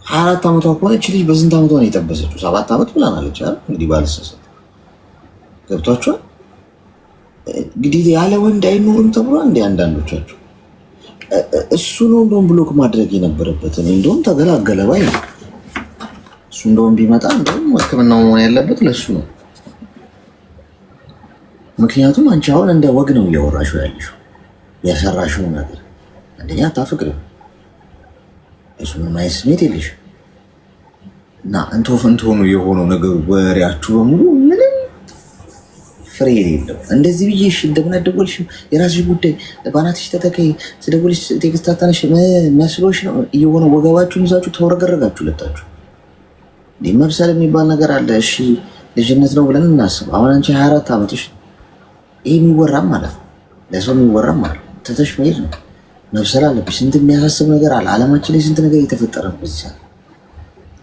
24 ዓመቷ ከሆነች ልጅ በስንት ዓመቷ ነው የጠበሰችው? 7 ዓመት ብላናለች አይደል? እንግዲህ ባልሰሰት ገብቷችኋል። እንግዲህ ያለ ወንድ አይኖርም ተብሏል። እንደ አንዳንዶቻችሁ እሱ ነው እንደውም ብሎክ ማድረግ የነበረበት። እኔ እንደውም ተገላገለ ባይ ነው። እሱ እንደውም ቢመጣ እንደውም ሕክምናው መሆን ያለበት ለሱ ነው። ምክንያቱም አንቺ አሁን እንደ ወግ ነው እያወራሽው ያለሽው። ያሰራሽው ነገር አንደኛ አታፍቅሪው፣ እሱን ማየት ስሜት የለሽ እና እንቶ ፈንቶ ነው የሆነው ነገር። ወሬያችሁ በሙሉ ምንም ፍሬ የሌለው። እንደዚህ ብዬ እሺ እንደምናደወልሽ የራስሽ ጉዳይ ባናትሽ ተተከይ ስደውልሽ ቴክስት አታነሽ መስሎሽ ነው እየሆነ ወገባችሁን ይዛችሁ ተወረገረጋችሁ ለታችሁ። መብሰል የሚባል ነገር አለ። እሺ ልጅነት ነው ብለን እናስብ። አሁን አንቺ 24 ዓመትሽ ይሄ የሚወራም ማለት ነው፣ ለሰው የሚወራም ማለት ነው። ተተሽ መሄድ ነው። መብሰል አለብሽ። ስንት የሚያሳስብ ነገር አለ። ዓለማችን ላይ ስንት ነገር እየተፈጠረ ነው። በዚህ ሰዓት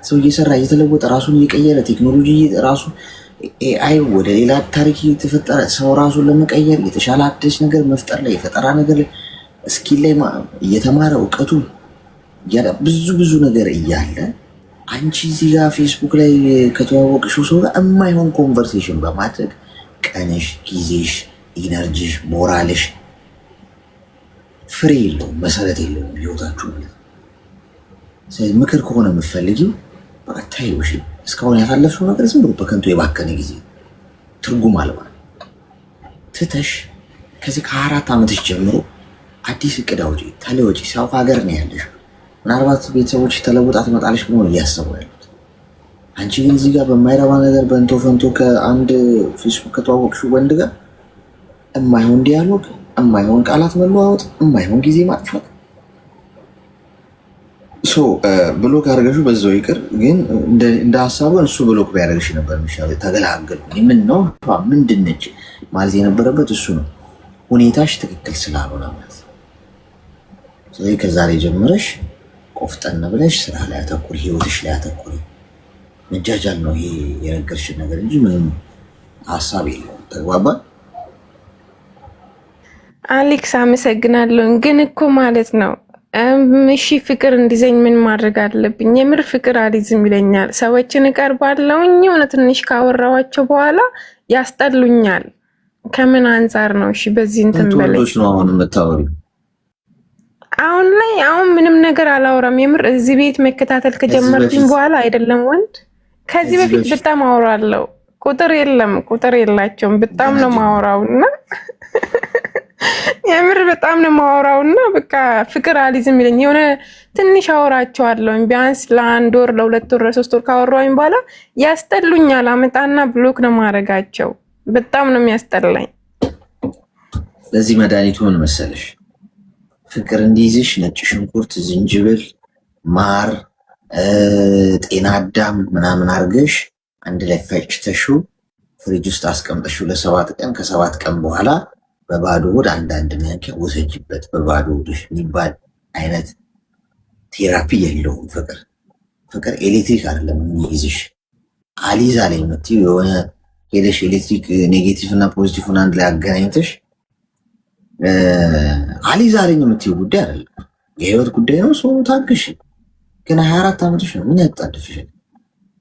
ሰው እየሰራ እየተለወጠ ራሱን እየቀየረ ቴክኖሎጂ ራሱ ኤአይ ወደ ሌላ ታሪክ እየተፈጠረ ሰው ራሱን ለመቀየር የተሻለ አዲስ ነገር መፍጠር ላይ የፈጠራ ነገር ስኪል ላይ እየተማረ እውቀቱ ብዙ ነገር እያለ አንቺ እዚህ ጋር ፌስቡክ ላይ ከተዋወቅሽው ሰው ጋር የማይሆን ኮንቨርሴሽን በማድረግ ቀንሽ፣ ጊዜሽ፣ ኢነርጂሽ፣ ሞራልሽ ፍሬ የለውም፣ መሰረት የለውም ህይወታችሁ ማለት ነው። ስለዚህ ምክር ከሆነ የምትፈልጊው ታይሽ እስካሁን ያሳለፍሽው ነገር ዝም ብሎ በከንቱ የባከነ ጊዜ ትርጉም አልባ ትተሽ ከዚህ ከ4 ዓመትሽ ጀምሮ አዲስ እቅድ አውጪ፣ ተለወጪ። ሰው ሀገር ነው ያለሽ። ምናልባት ቤተሰቦች ተለውጣ ትመጣለሽ ብሎ እያሰቡ ያሉት። አንቺ ግን እዚህ ጋር በማይረባ ነገር በእንቶ ፈንቶ ከአንድ ፌስቡክ ከተዋወቅሽው ወንድ ጋር የማይሆን ዲያሎግ፣ የማይሆን ቃላት መለዋወጥ፣ የማይሆን ጊዜ ማጥፋት ብሎክ አድርገሽው በዛው ይቅር። ግን እንደ ሀሳቡ እሱ ብሎክ ቢያደርግሽ ነበር የሚሻለው። ተገላገል። ምን ነው ምንድን ነች ማለት የነበረበት እሱ ነው። ሁኔታሽ ትክክል ስላልሆነ ማለት ነው። ስለዚህ ከዛሬ ጀምረሽ ቆፍጠን ብለሽ ስራ ላይ አተኩሪ፣ ህይወትሽ ላይ አተኩሪ። መጃጃል ነው ይሄ የነገርሽን ነገር እንጂ ምንም ሀሳብ የለውም። ተግባባን? አሌክስ አመሰግናለሁ። ግን እኮ ማለት ነው እሺ ፍቅር እንዲዘኝ ምን ማድረግ አለብኝ? የምር ፍቅር አልይዝም ይለኛል። ሰዎችን እቀርባለሁኝ የሆነ ትንሽ ካወራኋቸው በኋላ ያስጠሉኛል። ከምን አንጻር ነው? እሺ በዚህ እንትን በላይ ነው አሁን የምታወሪው? አሁን ላይ አሁን ምንም ነገር አላወራም። የምር እዚህ ቤት መከታተል ከጀመርኩኝ በኋላ አይደለም ወንድ ከዚህ በፊት በጣም አወራለሁ። ቁጥር የላቸውም። በጣም ነው ማወራውና የምር በጣም ነው ማወራውና በቃ ፍቅር አልይዝም ይለኝ። የሆነ ትንሽ አወራቸዋለሁ ቢያንስ ለ1 ወር ለ2 ወር ለ3 ወር ካወራሁኝ በኋላ ያስጠሉኛል። አመጣና ብሎክ ነው ማረጋቸው። በጣም ነው የሚያስጠላኝ። ለዚህ መድኃኒቱ ምን መሰለሽ? ፍቅር እንዲይዝሽ ነጭ ሽንኩርት፣ ዝንጅብል፣ ማር፣ ጤና አዳም ምናምን አርገሽ አንድ ላይ ፈጭተሽው ፍሪጅ ውስጥ አስቀምጠሽው ለ7 ቀን ከ7 ቀን በኋላ በባዶ ሆድ አንዳንድ ማንኪያ ወሰጅበት። በባዶ ሆድሽ የሚባል አይነት ቴራፒ የለውም። ፍቅር ኤሌክትሪክ አይደለም የሚይዝሽ። አሊዛ ላይ የምትይው የሆነ ሄደሽ ኤሌክትሪክ ኔጌቲቭ እና ፖዚቲቭን አንድ ላይ አገናኝተሽ አሊዛ ላይ የምትይው ጉዳይ አይደለም። የህይወት ጉዳይ ነው። ሰው ታግሽ። ግን 24 ዓመትሽ ነው። ምን ያጣድፍሻል?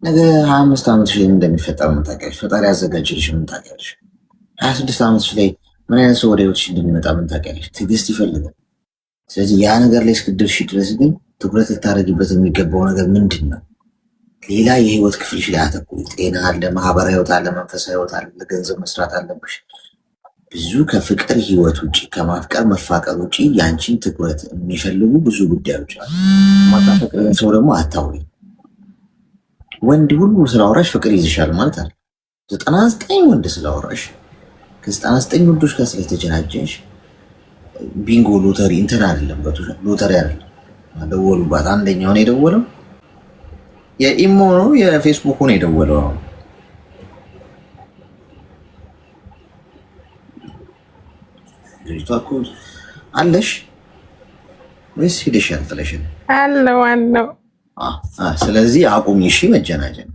ነገ 25 ዓመትሽ ላይ እንደሚፈጠር ምን ታውቂያለሽ? ፈጣሪ ያዘጋጅልሽ ምን ታውቂያለሽ? 26 ዓመትሽ ላይ ምን አይነት ሰው ወደ ህይወትሽ እንደሚመጣ ምን ታውቂያለሽ? ትዕግስት ይፈልጋል። ስለዚህ ያ ነገር ላይ እስክትደርሺ ድረስ ግን ትኩረት ልታደርጊበት የሚገባው ነገር ምንድን ነው? ሌላ የህይወት ክፍልሽ ላይ አተኩሪ። ጤና አለ፣ ማህበራዊ ህይወት አለ፣ መንፈሳዊ ህይወት አለ፣ ለገንዘብ መስራት አለብሽ። ብዙ ከፍቅር ህይወት ውጭ ከማፍቀር መፋቀር ውጭ ያንቺን ትኩረት የሚፈልጉ ብዙ ጉዳዮች አሉ። ማታፈቅርን ሰው ደግሞ አታውሪ። ወንድ ሁሉ ስላወራሽ ፍቅር ይዝሻል ማለት አለ። 99 ወንድ ስላወራሽ ከ99 ወንዶች ጋር ስለተጀናጀንሽ ቢንጎ ሎተሪ እንትን አይደለም፣ ሎተሪ አይደለም። ደወሉባት። አንደኛውን የደወለው የኢሞ ነው የፌስቡክ ነው የደወለው። ልጅቷ እኮ አለሽ ወይስ ሄደሻል? ጥለሽን አለው። ስለዚህ አቁሚ እሺ፣ መጀናጀን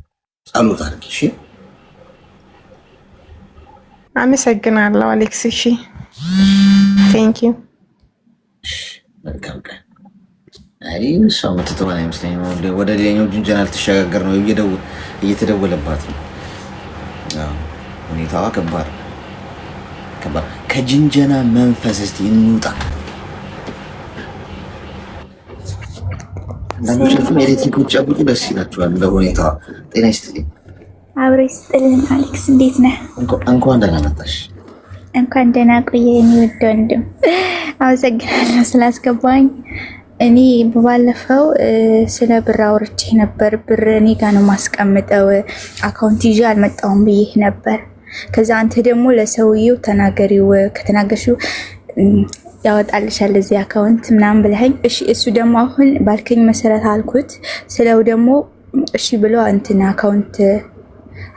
ጸሎት አድርጊ እሺ። አመሰግናለሁ አሌክስ። እሺ ቴንክ ዩ። መልካም ቀን። አይ እሷ የምትተወን አይመስለኝም። ወደ ሌላኛው ጅንጀና ልትሸጋገር ነው። እየተደወለባት ነው። ሁኔታዋ ከባድ። ከጅንጀና መንፈስ እስቲ እንውጣ። ለምንድነው ኤሌክትሪክ ጨብጡ ደስ ይላችኋል? ለሁኔታዋ ጤና ይስጥልኝ። አብሮ ይስጥልን። አሌክስ እንዴት ነህ? እንኳን ደህና መጣሽ። እንኳን ደህና ቆየኝ ውድ ወንድም። አመሰግናለሁ ስላስገባኝ። እኔ በባለፈው ስለ ብር አውርቼ ነበር። ብር እኔ ጋር ነው ማስቀምጠው አካውንት ይዤ አልመጣሁም ብዬ ነበር። ከዛ አንተ ደግሞ ለሰውየው ተናገሪው፣ ከተናገርሽው ያወጣልሻል እዚህ አካውንት ምናምን ብለኸኝ፣ እሺ እሱ ደግሞ አሁን ባልከኝ መሰረት አልኩት። ስለው ደግሞ እሺ ብሎ እንትን አካውንት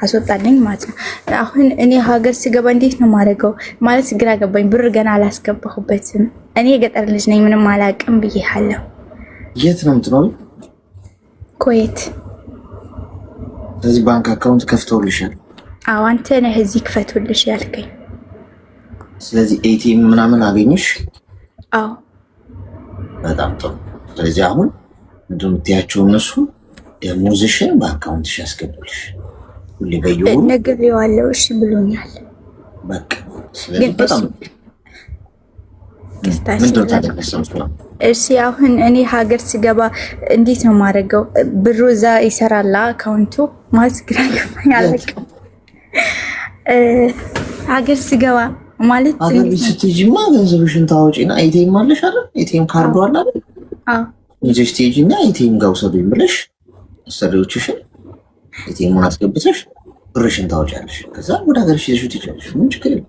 አስወጣልኝ ማለት ነው። አሁን እኔ ሀገር ስገባ እንዴት ነው ማድረገው? ማለት ግራ ገባኝ። ብር ገና አላስገባሁበትም። እኔ የገጠር ልጅ ነኝ፣ ምንም አላውቅም ብዬሃለሁ። የት ነው የምትኖሪው? ኩዌት። ስለዚህ ባንክ አካውንት ከፍተውልሻል? አዎ አንተ ነህ እዚህ ክፈቱልሽ ያልከኝ። ስለዚህ ኤቲኤም ምናምን አገኘሽ? አዎ በጣም ጥሩ። ስለዚህ አሁን ምንድን ነው የምትያቸው እነሱ? ደሞዝሽን በአካውንትሽ ያስገቡልሽ ሁሌ በየወሩ ነግሬዋለሁ። እሺ ብሎኛል። በቃ ስለዚህ በጣም እሺ አሁን እኔ ሀገር ስገባ እንዴት ነው ማድረገው? ብሩ እዛ ይሰራላ አካውንቱ ማለት ግራ ገባኝ። ሀገር ስገባ ማለት ሀገር ስትሄጂማ ገንዘብሽን ታወጪና ኤቲኤም አለሽ አይደል? ኤቲኤም ካርዱ አለ አይደል? አዎ ይዘሽ ትሄጂና ኤቲኤም ጋር ውሰዱኝ ብለሽ አሰሪዎችሽን ኤቲኤሙን አስገብተሽ ብርሽን ታወጫለሽ። ከዛ ወደ ሀገርሽ ይዘሽ ትሄጃለሽ። ምን ችግር የለም።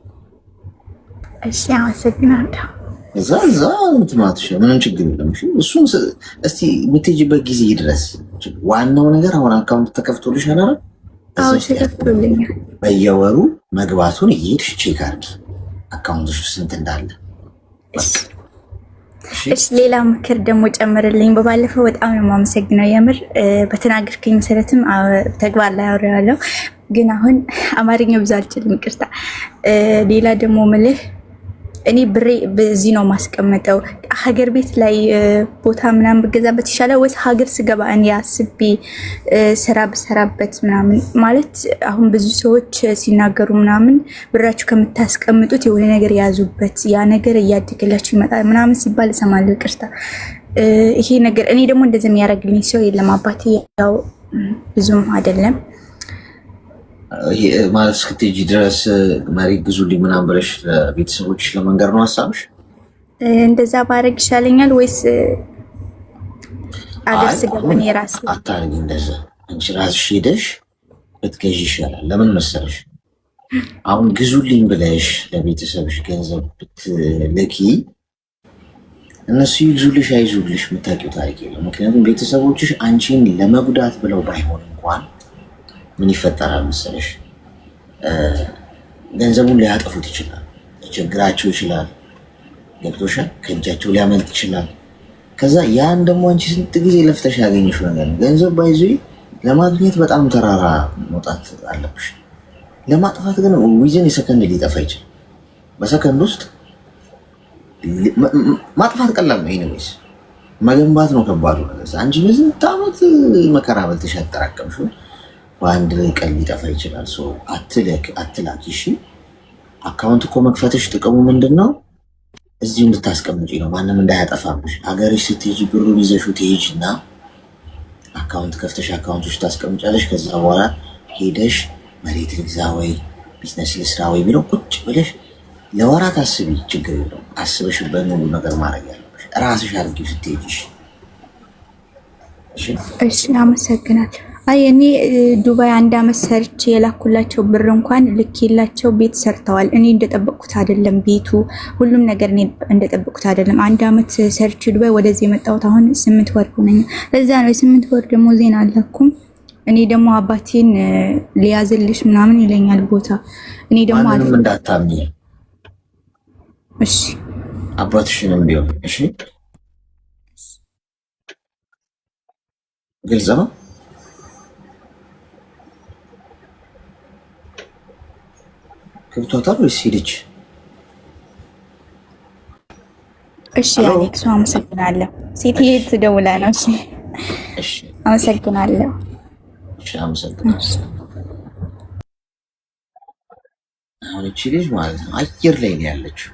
እሺ አመሰግናለሁ። እዛ ምትማትሽ ምንም ችግር የለም። እሱን እስቲ የምትሄጂበት ጊዜ ይድረስ። ዋናው ነገር አሁን አካውንት ተከፍቶልሻል አይደል? አዎ ተከፍቶልኛል። በየወሩ መግባቱን እየሄድሽ ቼክ አድርጊ አካውንትሽ ውስጥ ስንት እንዳለ። እሺ ሌላ ምክር ደግሞ ጨምርልኝ። በባለፈው በጣም ነው የማመሰግነው የምር በተናገርከኝ መሰረትም ተግባር ላይ አውሬዋለሁ፣ ግን አሁን አማርኛ ብዙ አልችልም፣ ይቅርታ። ሌላ ደግሞ ምልህ እኔ ብሬ በዚህ ነው ማስቀመጠው። ሀገር ቤት ላይ ቦታ ምናምን ብገዛበት ይሻላል ወይስ ሀገር ስገባ እኔ አስቤ ስራ ብሰራበት ምናምን? ማለት አሁን ብዙ ሰዎች ሲናገሩ ምናምን ብራችሁ ከምታስቀምጡት የሆነ ነገር ያዙበት፣ ያ ነገር እያደገላችሁ ይመጣል ምናምን ሲባል እሰማለሁ። ይቅርታ ይሄ ነገር እኔ ደግሞ እንደዚህ የሚያደርግልኝ ሰው የለም። አባቴ ያው ብዙም አይደለም ማለት እስክትሄጂ ድረስ መሬት ግዙልኝ ምናምን ብለሽ ለቤተሰቦችሽ ለመንገር ነው ሀሳብሽ? እንደዛ ባረግ ይሻለኛል ወይስ አገር ስገባኝ የራስ አታርጊ እንደዛ። አንቺ ራስሽ ሄደሽ ብትገዢ ይሻላል። ለምን መሰለሽ? አሁን ግዙልኝ ብለሽ ለቤተሰብሽ ገንዘብ ብትልኪ እነሱ ይግዙልሽ አይዙልሽ የምታውቂው ታሪክ የለም። ምክንያቱም ቤተሰቦችሽ አንቺን ለመጉዳት ብለው ባይሆን እንኳን ምን ይፈጠራል መሰለሽ? ገንዘቡን ሊያጠፉት ይችላል፣ ሊቸግራቸው ይችላል፣ ገብቶሻል? ከእጃቸው ሊያመልጥ ይችላል። ከዛ ያን ደግሞ አንቺ ስንት ጊዜ ለፍተሽ ያገኘሽው ነገር ነው። ገንዘብ ባይዙ ለማግኘት በጣም ተራራ መውጣት አለብሽ። ለማጥፋት ግን ዊዝን የሰከንድ ሊጠፋ ይችላል። በሰከንድ ውስጥ ማጥፋት ቀላል ነው። ኤኒዌይስ መገንባት ነው ከባዱ ነገር። አንቺ በስንት ዓመት መከራ በልተሽ ያጠራቀምሽው በአንድ ቀን ሊጠፋ ይችላል። አትላኪ። እሺ አካውንት እኮ መክፈትሽ ጥቅሙ ምንድን ነው? እዚሁ እንድታስቀምጪ ነው፣ ማንም እንዳያጠፋብሽ። ሀገርሽ ስትሄጂ ብሩን ይዘሽው ትሄጂና አካውንት ከፍተሽ አካውንት ውስጥ ታስቀምጫለሽ። ከዛ በኋላ ሄደሽ መሬት ልግዛ ወይ ቢዝነስ ልስራ ወይ የሚለው ቁጭ ብለሽ ለወራት አስቢ። ችግር የለውም። አስበሽበት ሁሉ ነገር ማድረግ ያለብሽ ራስሽ አድርጊው ስትሄጂሽ። እሺ አመሰግናለሁ። አይ እኔ ዱባይ 1 አመት ሰርቼ የላኩላቸው ብር እንኳን ልኬላቸው ቤት ሰርተዋል። እኔ እንደጠበቅኩት አይደለም ቤቱ፣ ሁሉም ነገር እኔ እንደጠበቅኩት አይደለም። 1 አመት ሰርቼ ዱባይ ወደዚህ የመጣሁት አሁን 8 ወር ሆነኛል። ለዛ ነው 8 ወር ደግሞ ዜና አላኩም። እኔ ደግሞ አባቴን ሊያዝልሽ ምናምን ይለኛል ቦታ። እኔ ደግሞ ማንንም እንዳታምኚ እሺ፣ አባትሽንም ቢሆን እሺ። ግልጽ ነው። ከብቷታል ወይስ ሄደች? እሺ አሌክስ አመሰግናለሁ። ሴትዬ ትደውላ ነው። እሺ እሺ አመሰግናለሁ። እሺ አመሰግናለሁ። አሁን እቺ ልጅ ማለት ነው አየር ላይ ነው ያለችው።